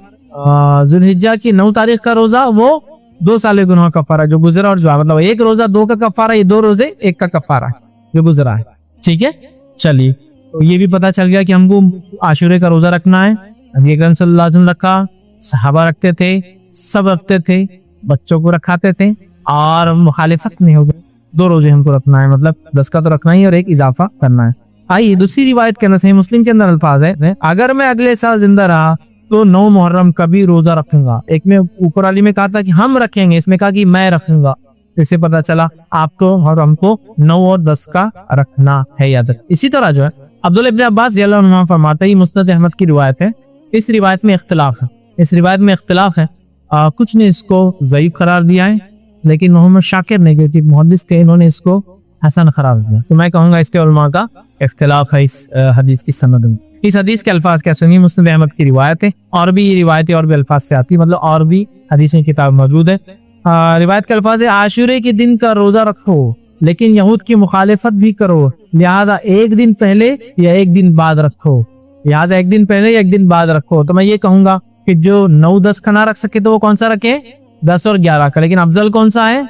ذوالحجہ کی 9 تاریخ کا روزہ وہ 2 سال کے گناہ کا کفارہ جو گزرا، اور جو مطلب 1 روزہ 2 کا کفارہ، یہ 2 روزے 1 کا کفارہ جو گزرا ہے، ٹھیک ہے؟ چلیے، تو یہ بھی پتہ چل گیا کہ ہم کو عاشورے کا روزہ رکھنا ہے۔ نبی اکرم صلی اللہ علیہ وسلم رکھا، صحابہ رکھتے تھے، سب رکھتے تھے، بچوں کو رکھاتے تھے، اور مخالفت نہیں ہوگی، 2 روزے ہم کو رکھنا ہے، مطلب 10 کا تو رکھنا ہی اور 1 اضافہ کرنا ہے۔ آئیے دوسری روایت کے اندر صحیح مسلم کے اندر الفاظ ہے، اگر میں اگلے سال زندہ رہا تو 9 محرم کا بھی روزہ رکھوں گا۔ ایک میں اوپر والی میں کہا تھا کہ ہم رکھیں گے، اس میں کہا کہ میں رکھوں گا، اس سے پتہ چلا آپ کو اور ہم کو 9 اور 10 کا رکھنا ہے، یاد رکھ۔ اسی طرح جو ہے عبداللہ ابن عباس رضی اللہ عنہ فرماتا ہے، یہ مسند احمد کی روایت ہے، اس روایت میں اختلاف ہے، کچھ نے اس کو ضعیف قرار دیا ہے، لیکن محمد شاکر نے جو کہ محدث تھے انہوں نے اس کو حسن قرار دیا، تو میں کہوں گا اس کے علماء کا اختلاف ہے اس حدیث کی سند میں۔ اس حدیث کے الفاظ کیا سنیے، مسند احمد کی روایت ہے، اور بھی یہ روایتیں اور بھی الفاظ سے آتی، مطلب اور بھی حدیثیں کتاب موجود ہے۔ روایت کے الفاظ ہے، عاشورے کے دن کا روزہ رکھو لیکن یہود کی مخالفت بھی کرو، لہٰذا 1 دن پہلے یا 1 دن بعد رکھو، لہٰذا 1 دن پہلے یا 1 دن بعد رکھو۔ تو میں یہ کہوں گا کہ جو 9 10 کا نہ رکھ سکے تو وہ کون سا رکھے؟ 10 اور 11 کا، لیکن افضل کون سا ہے؟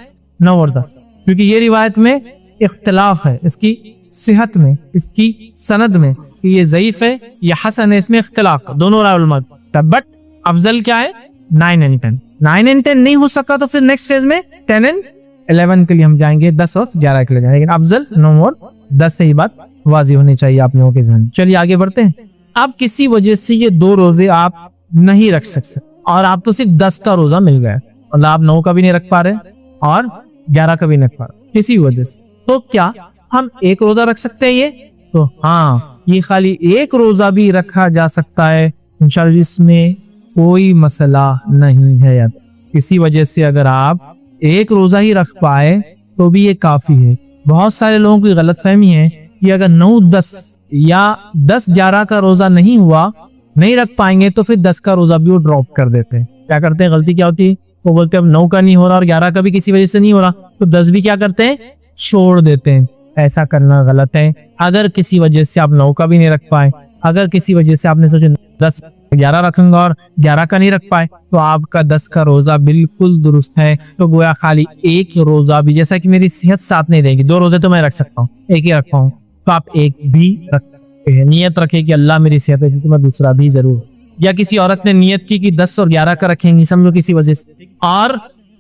9 اور 10، کیونکہ یہ روایت میں اختلاف ہے، اس کی صحت میں، اس کی سند میں، کہ یہ ضعیف ہے یا حسن ہے، اس میں اختلاف دونوں رائے علماء، بٹ افضل کیا ہے؟ 9 اور 10۔ 9 اور 10 نہیں ہو سکا تو پھر نیکسٹ فیز میں 10 اور 11 کے لیے ہم جائیں گے، 10 اور 11 کے لیے جائیں گے، لیکن افضل 9 اور 10 سے ہی بات واضح ہونی چاہیے آپ لوگوں کے ذہن۔ چلیے آگے بڑھتے ہیں۔ اب کسی وجہ سے یہ 2 روزے آپ نہیں رکھ سکتے اور آپ کو صرف 10 کا روزہ مل گیا، مطلب آپ 9 کا بھی نہیں رکھ پا رہے اور 11 کا بھی نہیں رکھ پا رہے کسی وجہ سے، تو کیا ہم 1 روزہ رکھ سکتے ہیں؟ یہ تو ہاں، یہ خالی 1 روزہ بھی رکھا جا سکتا ہے انشاءاللہ، اس میں کوئی مسئلہ نہیں ہے۔ کسی وجہ سے اگر آپ 1 روزہ ہی رکھ پائے تو بھی یہ کافی ہے۔ بہت سارے لوگوں کی غلط فہمی ہے کہ اگر 9 10 یا 10 11 کا روزہ نہیں ہوا، نہیں رکھ پائیں گے تو پھر 10 کا روزہ بھی وہ ڈراپ کر دیتے ہیں۔ کیا کرتے ہیں؟ غلطی کیا ہوتی ہے؟ وہ بولتے ہیں اب 9 کا نہیں ہو رہا اور 11 کا بھی کسی وجہ سے نہیں ہو رہا تو 10 بھی کیا کرتے ہیں؟ چھوڑ دیتے ہیں۔ ایسا کرنا غلط ہے۔ اگر کسی وجہ سے آپ 9 کا بھی نہیں رکھ پائے، اگر کسی وجہ سے آپ نے سوچے 10 11 رکھوں گا اور 11 کا نہیں رکھ پائے، تو آپ کا 10 کا روزہ بالکل درست ہے۔ تو گویا خالی 1 روزہ بھی، جیسا کہ میری صحت ساتھ نہیں دے گی، 2 روزے تو میں رکھ سکتا ہوں، 1 ہی رکھتا ہوں، تو آپ 1 بھی رکھ سکتے ہیں۔ نیت رکھے کہ اللہ میری صحت ہے تو میں دوسرا بھی ضرور، یا کسی عورت نے نیت کی کہ 10 اور 11 کا رکھیں گی، سمجھو کسی وجہ سے، اور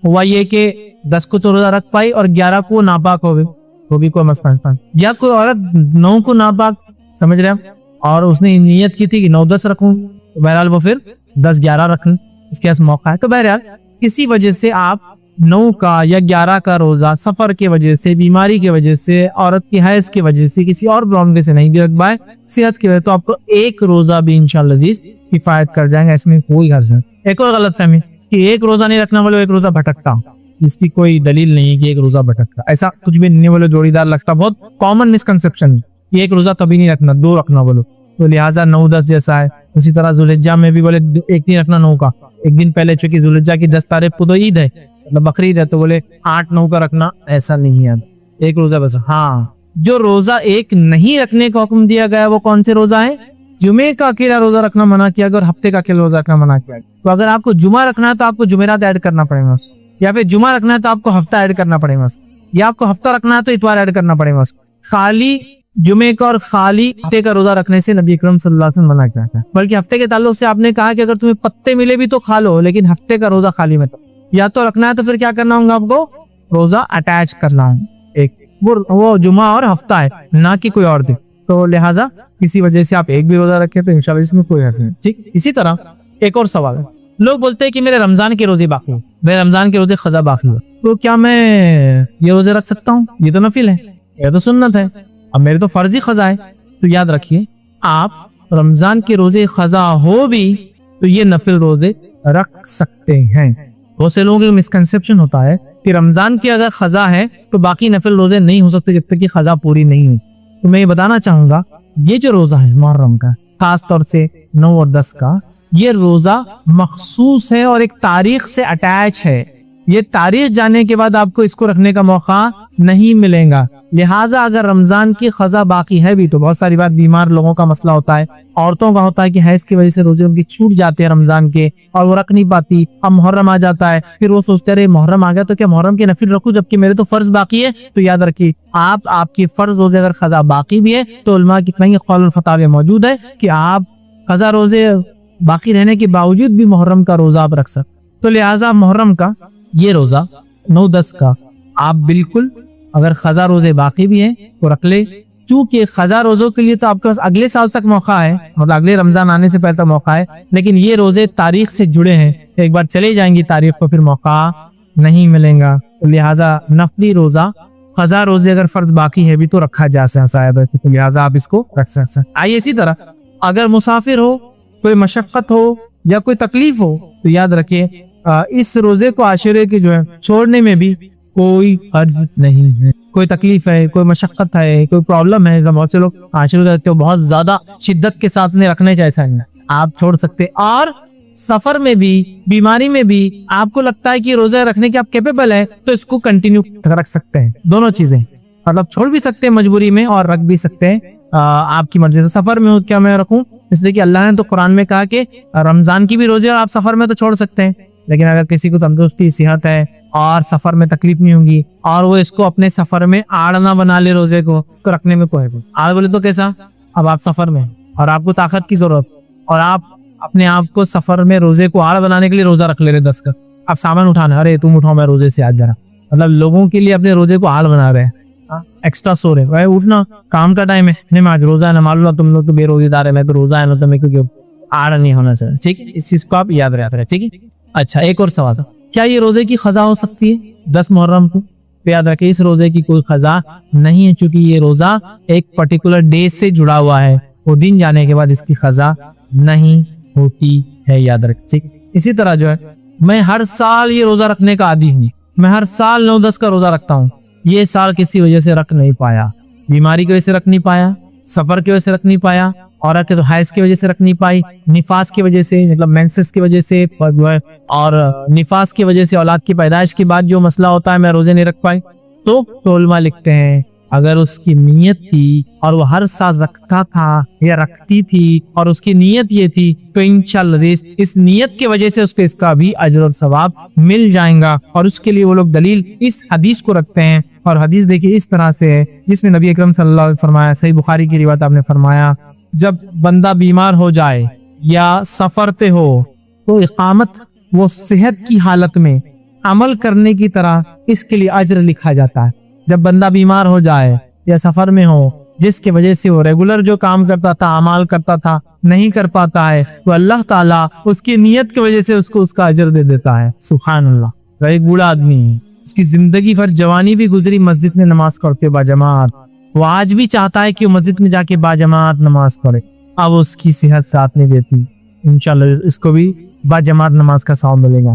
ہوا یہ کہ 10 کو تو روزہ رکھ پائی اور 11 کو ناپاک ہو گئے، وہ بھی کوئی مسئلہ نہیں۔ یا کوئی عورت 9 کو ناپاک سمجھ رہے ہیں اور اس نے نیت کی تھی کہ 9 10 رکھوں، تو بہرحال وہ پھر 10 11 رکھ لیں، اس کے پاس موقع ہے۔ تو بہرحال کسی وجہ سے آپ 9 کا یا 11 کا روزہ سفر کی وجہ سے، بیماری کی وجہ سے، عورت کی حیض کی وجہ سے، کسی اور پرابلم سے نہیں بھی رکھ پائے، صحت کی وجہ، تو آپ کو 1 روزہ بھی انشاءاللہ عزیز کفایت کر جائیں گے، اس میں کوئی حرج نہیں۔ ایک اور غلط فہمی کہ ایک روزہ نہیں رکھنا بولے ایک روزہ بھٹکتا ہوں، اس کی کوئی دلیل نہیں ہے کہ ایک روزہ بھٹکتا، ایسا کچھ بھی نہیں بولے جوڑی دار لگتا، بہت کامن مسکنسپشن ہے کہ ایک روزہ کبھی نہیں رکھنا، 2 رکھنا بولو، تو لہٰذا 9-10 جیسا ہے۔ اسی طرح ذوالحجہ میں بھی بولے ایک نہیں رکھنا 9 کا، ایک دن پہلے، چونکہ ذوالحجہ کی 10 تاریخ کو تو عید ہے، مطلب بقرعید ہے، تو بولے 8-9 کا رکھنا، ایسا نہیں ہے، ایک روزہ بس۔ ہاں، جو روزہ ایک نہیں رکھنے کا حکم دیا گیا وہ کون سے روزہ ہے؟ جمعے کا اکیلا روزہ رکھنا منع کیا گیا اور ہفتے کا اکیلا روزہ رکھنا منع کیا گیا۔ تو اگر آپ کو جمعہ رکھنا ہے تو آپ کو جمعرات ایڈ کرنا پڑے گا، یا پھر جمعہ رکھنا ہے تو آپ کو ہفتہ ایڈ کرنا پڑے گا، یا آپ کو ہفتہ رکھنا ہے تو اتوار ایڈ کرنا پڑے گا۔ خالی جمعے کا اور خالی ہفتے کا روزہ رکھنے سے نبی اکرم صلی اللہ علیہ وسلم منع کیا تھا، بلکہ ہفتے کے تعلق سے آپ نے کہا کہ اگر تمہیں پتے ملے بھی تو کھا لو، لیکن ہفتے کا روزہ خالی مت، یا تو رکھنا ہے تو پھر کیا کرنا ہوگا، آپ کو روزہ اٹیچ کرنا ہے، ایک وہ جمعہ اور ہفتہ ہے، نہ کہ کوئی اور دن، تو لہٰذا کسی وجہ سے آپ ایک بھی روزہ رکھیں تو انشاءاللہ اس میں کوئی حرج نہیں، ٹھیک۔ اسی طرح ایک اور سوال ہے، لوگ بولتے ہیں کہ میرے رمضان کے روزے باقی ہیں، میرے رمضان کے روزے قضا باقی ہیں، تو کیا میں یہ روزے رکھ سکتا ہوں؟ یہ تو نفل ہے، یہ تو سنت ہے، اب میرے تو فرضی قضا ہے۔ تو یاد رکھیے، آپ رمضان کے روزے قضا ہو بھی تو یہ نفل روزے رکھ سکتے ہیں۔ بہت سے لوگوں کا مسکنسپشن ہوتا ہے کہ رمضان کی اگر قضا ہے تو باقی نفل روزے نہیں ہو سکتے جب تک کہ قضا پوری نہیں ہوئی۔ تو میں یہ بتانا چاہوں گا، یہ جو روزہ ہے محرم کا، خاص طور سے 9 اور 10 کا، یہ روزہ مخصوص ہے اور ایک تاریخ سے اٹیچ ہے، یہ تاریخ جانے کے بعد آپ کو اس کو رکھنے کا موقع نہیں ملے گا۔ لہٰذا اگر رمضان کی قضا باقی ہے بھی تو بہت ساری بات بیمار لوگوں کا مسئلہ ہوتا ہے، عورتوں کا ہوتا ہے کہ حیض کی وجہ سے روزے ان کی چھوٹ جاتے ہیں رمضان کے اور وہ رکھ نہیں پاتی، اب محرم آ جاتا ہے، پھر وہ سوچتے رہے محرم آ گیا تو کیا محرم کے نفل رکھوں جبکہ میرے تو فرض باقی ہے۔ تو یاد رکھیے، آپ کی فرض روزے اگر قضا باقی بھی ہے تو علماء کی کئی قول الفتاوی موجود ہے کہ آپ قضا روزے باقی رہنے کے باوجود بھی محرم کا روزہ آپ رکھ سکتے۔ تو لہٰذا محرم کا یہ روزہ 9-10 کا آپ بالکل، اگر قضا روزے باقی بھی ہیں تو رکھ لے، چونکہ قضا روزوں کے لیے تو آپ کے پاس اگلے سال تک موقع ہے، مطلب اگلے رمضان آنے سے پہلے تک موقع ہے، لیکن یہ روزے تاریخ سے جڑے ہیں، ایک بار چلے جائیں گی تاریخ کو پھر موقع نہیں ملیں گا۔ تو لہٰذا نفلی روزہ، قضا روزے اگر فرض باقی ہے بھی تو رکھا جا سکتا ہے، تو لہٰذا آپ اس کو رکھ سکتے ہیں۔ آئیے اسی طرح اگر مسافر ہو، کوئی مشقت ہو یا کوئی تکلیف ہو تو یاد رکھیے اس روزے کو عاشورے کے جو ہے چھوڑنے میں بھی کوئی حرج نہیں ہے۔ کوئی تکلیف ہے، کوئی مشقت ہے، کوئی پرابلم ہے، بہت سے لوگ عاشورے رکھتے ہو بہت زیادہ شدت کے ساتھ نہیں رکھنے چاہیے، ایسا نہیں، آپ چھوڑ سکتے۔ اور سفر میں بھی، بیماری میں بھی آپ کو لگتا ہے کہ روزہ رکھنے کے آپ کیپیبل ہے تو اس کو کنٹینیو رکھ سکتے ہیں، دونوں چیزیں، مطلب چھوڑ بھی سکتے ہیں مجبوری میں اور رکھ بھی سکتے ہیں آپ کی مرضی سے۔ سفر میں ہو کیا میں رکھوں، اس لیے کہ اللہ نے تو قرآن میں کہا کہ رمضان کی بھی روزے اور آپ سفر میں تو چھوڑ سکتے ہیں، لیکن اگر کسی کو تندرستی، صحت ہے اور سفر میں تکلیف نہیں ہوگی اور وہ اس کو اپنے سفر میں آڑ نہ بنا لے روزے کو، تو رکھنے میں کوئی ہے۔ آڑ بولے تو کیسا، اب آپ سفر میں اور آپ کو طاقت کی ضرورت اور آپ اپنے آپ کو سفر میں روزے کو آڑ بنانے کے لیے روزہ رکھ لے رہے 10 کا، آپ سامان اٹھانا، ارے تم اٹھاؤ میں روزے سے آج جا رہا، مطلب لوگوں کے لیے اپنے روزے کو آڑ بنا رہے ہیں، ایکسٹرا سو رہے، بھائی اٹھنا کام کا ٹائم ہے، نہیں میں آج روزہ ہے نا، معلوم تم لوگ تو بے روزے دار ہے، میں تو روزہ ہے نا، تو میں کیوں آڑ نہیں ہونا چاہیے، ٹھیک، اس چیز کو آپ یاد رکھیں، ٹھیک ہے۔ اچھا، ایک اور سوال، کیا یہ روزے کی قضا ہو سکتی ہے 10 محرم کو؟ یاد رکھیں اس روزے کی کوئی قضا نہیں ہے، چونکہ یہ روزہ ایک پرٹیکولر ڈے سے جڑا ہوا ہے، وہ دن جانے کے بعد اس کی قضا نہیں ہوتی ہے، یاد رکھیں، ٹھیک۔ اسی طرح جو ہے میں ہر سال یہ روزہ رکھنے کا عادی ہوں، میں ہر سال 9-10 کا روزہ رکھتا ہوں، یہ سال کسی وجہ سے رکھ نہیں پایا، بیماری کی وجہ سے رکھ نہیں پایا، سفر کی وجہ سے رکھ نہیں پایا، عورت کے تو حیض کی وجہ سے رکھ نہیں پائی، نفاس کی وجہ سے، مطلب مینسس کی وجہ سے، اور نفاس کی وجہ سے اولاد کی پیدائش کے بعد جو مسئلہ ہوتا ہے میں روزے نہیں رکھ پائی، تو علماء لکھتے ہیں اگر اس کی نیت تھی اور وہ ہر سال رکھتا تھا یا رکھتی تھی اور اس کی نیت یہ تھی تو انشاءاللہ اس نیت کی وجہ سے اس کو اس کا بھی اجر اور ثواب مل جائے گا، اور اس کے لیے وہ لوگ دلیل اس حدیث کو رکھتے ہیں، اور حدیث دیکھیے اس طرح سے ہے جس میں نبی اکرم صلی اللہ علیہ وسلم فرمایا، صحیح بخاری کی روایت آپ نے فرمایا، جب بندہ بیمار ہو جائے یا سفر پہ ہو تو اقامت وہ صحت کی حالت میں عمل کرنے کی طرح اس کے لیے اجر لکھا جاتا ہے۔ جب بندہ بیمار ہو جائے یا سفر میں ہو جس کی وجہ سے وہ ریگولر جو کام کرتا تھا، اعمال کرتا تھا، نہیں کر پاتا ہے، تو اللہ تعالیٰ اس کی نیت کی وجہ سے اس کو اس کا اجر دے دیتا ہے۔ سبحان اللہ، ایک بوڑھا آدمی ہے، اس کی زندگی بھر جوانی بھی گزری مسجد میں نماز پڑھتے باجماعت، وہ آج بھی چاہتا ہے کہ وہ مسجد میں جا کے باجماعت نماز پڑھے، اب اس کی صحت ساتھ نہیں دیتی، انشاءاللہ اس کو بھی باجماعت نماز کا ثواب ملے گا۔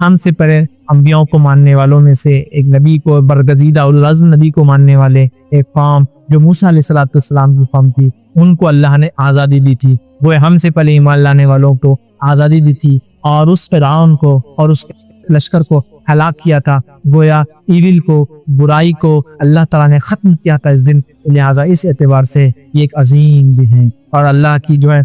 ہم سے پہلے انبیاء کو ماننے والوں میں سے ایک نبی کو، برگزیدہ اولوالعزم نبی کو ماننے والے ایک قوم جو موسیٰ علیہ السلام کی قوم تھی، ان کو اللہ نے آزادی دی تھی۔ وہ ہم سے پہلے ایمان لانے والوں کو آزادی دی تھی اور اس فرعون کو اور اس لشکر کو ہلاک کیا تھا۔ گویا ایول کو، برائی کو اللہ تعالیٰ نے ختم کیا تھا اس دن۔ لہٰذا اس اعتبار سے یہ ایک عظیم دن ہے اور اللہ کی جو ہے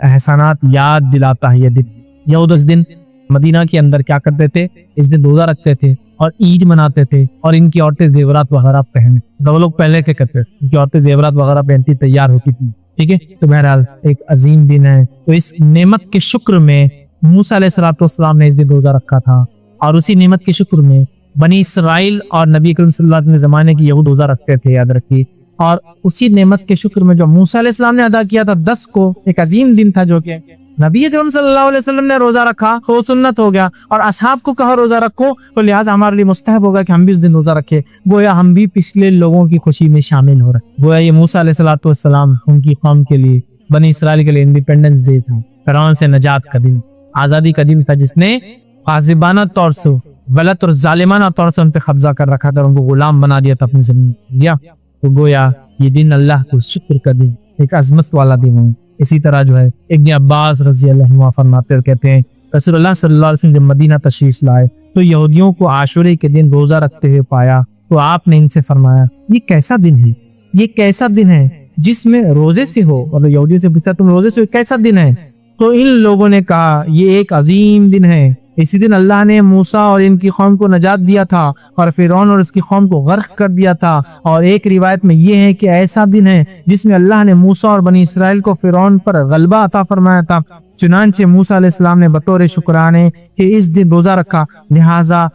احسانات یاد دلاتا ہے یہ دن۔ یہود اس دن مدینہ کے اندر کیا کرتے تھے؟ اس دن روزہ رکھتے تھے اور عید مناتے تھے، اور ان کی عورتیں زیورات وغیرہ پہنے، وہ لوگ پہلے سے کرتے تھے، ان کی عورتیں زیورات وغیرہ پہنتی تیار ہوتی تھی، ٹھیک ہے۔ تو بہرحال ایک عظیم دن ہے۔ تو اس نعمت کے شکر میں موسیٰ علیہ السلام نے اس دن روزہ رکھا تھا، اور اسی نعمت کے شکر میں بنی اسرائیل اور نبی کریم صلی اللہ علیہ وسلم زمانے کی یہود روزہ رکھتے تھے، یاد رکھیے۔ اور اسی نعمت کے شکر میں جو موسیٰ علیہ السلام نے ادا کیا تھا 10 کو، ایک عظیم دن تھا جو کہ نبی اکرم صلی اللہ علیہ وسلم نے روزہ رکھا، وہ سنت ہو گیا، اور اصحاب کو کہا روزہ رکھو، تو لہٰذا ہمارے لیے مستحب ہوگا کہ ہم بھی اس دن روزہ رکھے۔ گویا ہم بھی پچھلے لوگوں کی خوشی میں شامل ہو رہے ہیں۔ گویا یہ موسیٰ علیہ السلام ان کی قوم کے لیے، بنی اسرائیل کے لیے انڈیپینڈنس ڈے تھا، فرعون سے نجات کا دن، آزادی کا دن تھا، جس نے غاصبانہ طور سے، غلط اور ظالمانہ طور سے ان پہ قبضہ کر رکھا تھا، ان کو غلام بنا دیا تھا اپنی زمین میں۔ تو گویا یہ دن اللہ کو شکر کا دن، ایک عظمت والا دن ہے۔ اسی طرح جو ہے ابن عباس رضی اللہ عنہ فرماتے اور کہتے ہیں رسول اللہ صلی اللہ علیہ وسلم جب مدینہ تشریف لائے تو یہودیوں کو عاشورے کے دن روزہ رکھتے ہوئے پایا، تو آپ نے ان سے فرمایا یہ کیسا دن ہے، یہ کیسا دن ہے جس میں روزے سے ہو، اور یہودیوں سے پوچھا تم روزے سے ہو، کیسا دن ہے؟ تو ان لوگوں نے کہا یہ ایک عظیم دن ہے، اسی دن اللہ نے موسیٰ اور ان کی قوم کو نجات دیا تھا اور فرعون اور اس کی قوم کو غرق کر دیا تھا۔ اور ایک روایت میں یہ ہے کہ ایسا دن ہے جس میں اللہ نے موسیٰ اور بنی اسرائیل کو فرعون پر غلبہ عطا فرمایا تھا۔ چنانچہ موسیٰ علیہ السلام نے بطور شکرانے کہ اس دن روزہ رکھا، لہٰذا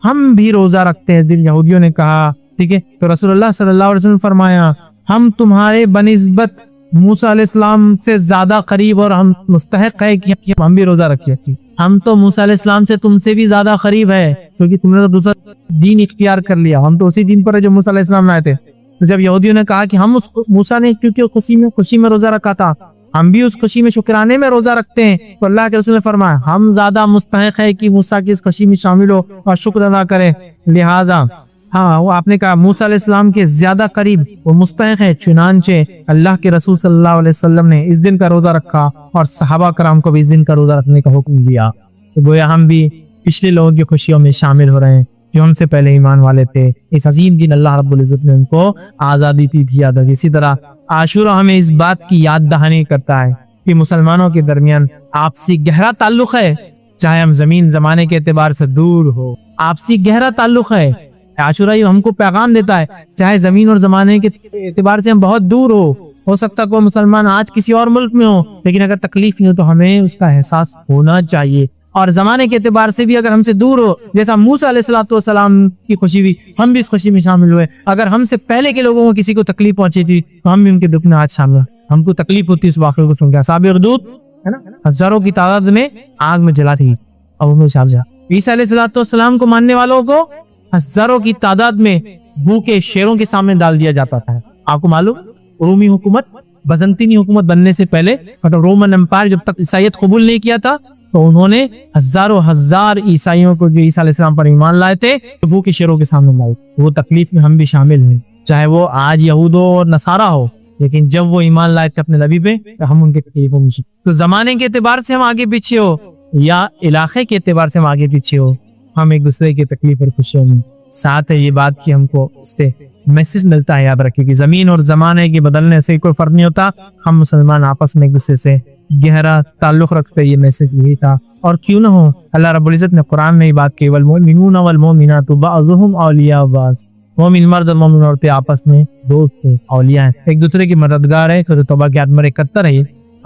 ہم بھی روزہ رکھتے ہیں اس دن۔ یہودیوں نے کہا ٹھیک ہے، تو رسول اللہ صلی اللہ علیہ وسلم نے فرمایا ہم تمہارے بنسبت موسیٰ علیہ السلام سے زیادہ قریب اور ہم مستحق ہے کہ ہم بھی روزہ رکھیں۔ ہم تو موسیٰ علیہ السلام سے تم سے بھی زیادہ قریب ہے، کیونکہ تم نے تو دوسرا دین اختیار کر لیا، ہم تو اسی دین پر ہے جو موسیٰ علیہ السلام لائے تھے۔ تو جب یہودیوں نے کہا کہ ہم اس موسیٰ نے کیونکہ خوشی میں روزہ رکھا تھا، ہم بھی اس خوشی میں شکرانے میں روزہ رکھتے ہیں، تو اللہ کے رسول نے فرمایا ہم زیادہ مستحق ہے کہ موسیٰ کی اس خوشی میں شامل ہو اور شکر ادا کریں۔ لہٰذا وہ آپ نے کہا موسیٰ علیہ السلام کے زیادہ قریب وہ مستحق ہے، چنانچہ اللہ کے رسول صلی اللہ علیہ وسلم نے اس دن کا روزہ رکھا اور صحابہ کرام کو بھی اس دن کا روزہ رکھنے کا حکم دیا۔ تو گویا ہم بھی پچھلے لوگوں کی خوشیوں میں شامل ہو رہے ہیں جو ہم سے پہلے ایمان والے تھے۔ اس عظیم دن اللہ رب العزت نے ان کو آزادی دی تھی، یاد رکھیں۔ اسی طرح عاشورہ ہمیں اس بات کی یاد دہانی کرتا ہے کہ مسلمانوں کے درمیان آپسی گہرا تعلق ہے، چاہے ہم زمین زمانے کے اعتبار سے دور ہو، آپسی گہرا تعلق ہے۔ عاشورہ ہم کو پیغام دیتا ہے چاہے زمین اور زمانے کے اعتبار سے ہم بہت دور ہو سکتا کوئی مسلمان آج کسی اور ملک میں ہو، لیکن اگر تکلیف نہیں ہو تو ہمیں اس کا احساس ہونا چاہیے، اور زمانے کے اعتبار سے بھی اگر ہم سے دور ہو، جیسا موسیٰ علیہ السلام کی خوشی ہوئی، ہم بھی اس خوشی میں شامل ہوئے۔ اگر ہم سے پہلے کے لوگوں کو کسی کو تکلیف پہنچی تھی تو ہم بھی ان کے دکھ میں آج شامل ہوئے، ہم کو تکلیف ہوتی اس واقعے کو سن کے۔ اصحاب اخدود ہے نا، ہزاروں کی تعداد میں آگ میں جلا تھی، عیسیٰ علیہ السلام کو ماننے والوں کو ہزاروں کی تعداد میں بھوکے شیروں کے سامنے ڈال دیا جاتا تھا۔ آپ کو معلوم رومی حکومت، بزنطینی حکومت بننے سے پہلے، مطلب رومن امپائر جب تک عیسائیت قبول نہیں کیا تھا تو انہوں نے ہزاروں ہزار عیسائیوں کو جو عیسیٰ علیہ السلام پر ایمان لائے تھے بھوکے شیروں کے سامنے لائے۔ وہ تکلیف میں ہم بھی شامل ہیں، چاہے وہ آج یہود اور نصارہ ہو، لیکن جب وہ ایمان لائے تھے اپنے نبی پہ تو ہم ان کے تکلیفوں میں تو زمانے کے اعتبار سے ہم آگے پیچھے ہو یا علاقے کے اعتبار سے ہم آگے پیچھے ہو، ہم ایک دوسرے کی تکلیف اور خوشیوں میں ساتھ ہے۔ یہ بات کہ ہم کو اس سے میسج ملتا ہے، یاد رکھیے کہ زمین اور زمانے کے بدلنے سے کوئی فرق نہیں ہوتا، ہم مسلمان آپس میں ایک دوسرے سے گہرا تعلق رکھتے، یہ میسج یہی تھا۔ اور کیوں نہ ہو، اللہ رب العزت نے قرآن میں یہ بات کی والمؤمنون والمؤمنات بعضهم اولیاء بعض، مومن مرد اور مومن عورتیں آپس میں دوست ہیں، اولیاء ہیں، ایک دوسرے کی مددگار ہے۔ سورۃ توبہ کی آیت نمبر 71 ہے،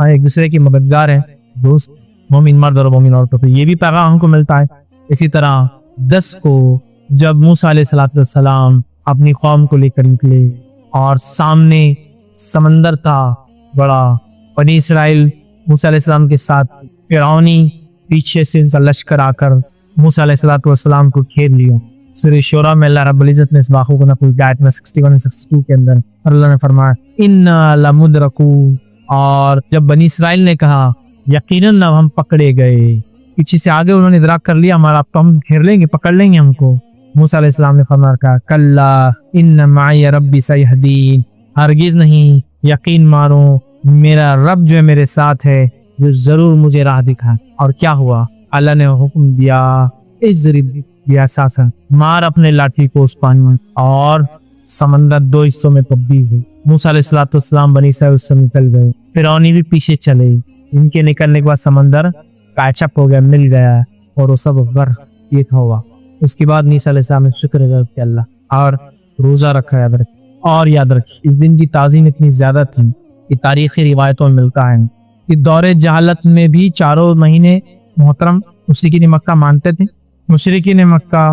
ایک دوسرے کی مددگار ہے، دوست مومن مرد اور مومن عورتوں کو، یہ بھی پیغام ہم کو ملتا ہے۔ اسی طرح 10 کو جب موسیٰ علیہ السلام اپنی قوم کو لے کر نکلے اور سامنے سمندر تھا بڑا، بنی اسرائیل موسیٰ علیہ السلام کے ساتھ، فرعونی پیچھے سے ان کا لشکر آ کر موسیٰ علیہ السلام کو گھیر لیا۔ سورہ شورى میں اللہ رب العزت نے اس واقعے کو نقل کیا آیت میں 61 62 کے اندر، اللہ نے فرمایا اِنَّا لَمُدْرَكُونَ، اور جب بنی اسرائیل نے کہا یقیناً ہم پکڑے گئے، پیچھے سے آگے انہوں نے ادراک کر لیا ہمارا اب تو ہم گھیر لیں گے، پکڑ لیں گے ہم کو۔ موسیٰ علیہ السلام نے فرمایا کہا کلا ان معی ربی سیہدین، ہرگز نہیں، یقین مارو میرا رب جو ہے میرے ساتھ ہے، جو ضرور مجھے راہ دکھائے۔ اور کیا ہوا؟ اللہ نے حکم دیا اضرب بعصاک، مار اپنے لاٹھی کو اس پانی میں، اور سمندر دو حصوں میں تبدیل ہوئی۔ موسیٰ علیہ السلام بنی اسرائیل اس سے نکل گئے، فرعونی بھی پیچھے چلے، ان کے نکلنے کے بعد سمندر پیچ اپ ہو گیا، مل گیا، اور وہ سب غرق یہ ہوا۔ اس کے بعد موسیٰ علیہ السلام نے شکر ادا کیا اللہ، اور روزہ رکھا، یاد رکھ، اور یاد رکھ اس دن کی تعظیم اتنی زیادہ تھی کہ تاریخی روایتوں میں ملتا ہے کہ دور جہالت میں بھی چاروں مہینے محترم مشرکین مکہ مانتے تھے، مشرکین مکہ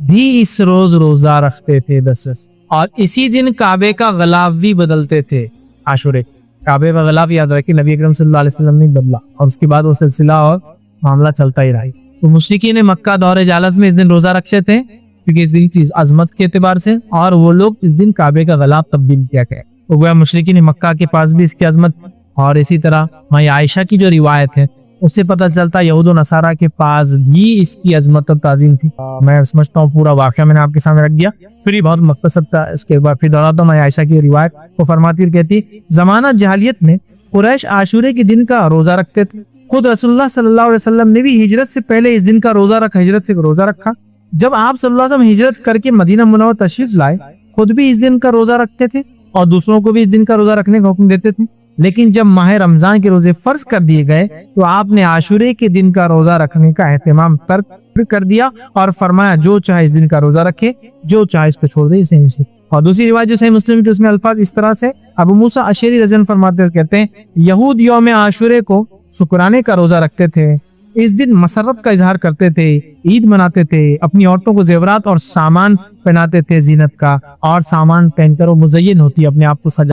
بھی اس روز روزہ رکھتے تھے بس، اور اسی دن کعبے کا غلاف بھی بدلتے تھے۔ عاشورے کعبے کا غلاف یاد رکھیں نبی اکرم صلی اللہ علیہ وسلم نے بدلا، اور اس کے بعد وہ سلسلہ اور معاملہ چلتا ہی رہا۔ تو مشرکین مکہ دور جہالت میں اس دن روزہ رکھتے تھے کیونکہ اس دن کی عظمت کے اعتبار سے، اور وہ لوگ اس دن کعبے کا غلاف تبدیل کیا گیا، وہ گویا مشرکین مکہ کے پاس بھی اس کی عظمت۔ اور اسی طرح ماں عائشہ کی جو روایت ہے اس سے پتہ چلتا یہود و نصارہ کے پاس بھی اس کی عظمت اور تعظیم تھی۔ میں سمجھتا ہوں پورا واقعہ میں نے آپ کے سامنے رکھ دیا، پھر یہ بہت مختصر تھا، اس کے بعد پھر دہراتا ہوں۔ ماں عائشہ کی روایت کو فرماتی اور کہتی زمانہ جاہلیت میں قریش عاشورے کے دن کا روزہ رکھتے تھے، خود رسول اللہ صلی اللہ علیہ وسلم نے بھی ہجرت سے پہلے اس دن کا روزہ رکھا، ہجرت سے روزہ رکھا۔ جب آپ صلی اللہ علیہ وسلم ہجرت کر کے مدینہ منورہ تشریف لائے، خود بھی اس دن کا روزہ رکھتے تھے اور دوسروں کو بھی اس دن کا روزہ رکھنے کا حکم دیتے تھے، لیکن جب ماہ رمضان کے روزے فرض کر دیے گئے تو آپ نے عاشورے کے دن کا روزہ رکھنے کا اہتمام ترک کر دیا اور فرمایا جو چاہے اس دن کا روزہ رکھے، جو چاہے اس کو چھوڑ دے اسے۔ اور دوسری روایت جو صحیح مسلم کی اس میں الفاظ اس طرح سے ابو موسیٰ اشعری رضی اللہ عنہ فرماتے ہیں، کہتے ہیں یہود یوم عاشورے کو شکرانے کا روزہ رکھتے تھے، اس دن مسرت کا اظہار کرتے تھے، عید مناتے تھے، اپنی عورتوں کو زیورات اور سامان پہناتے تھے زینت کا، اور سامان پہن کر وہ مزین ہوتی اپنے آپ کو سجا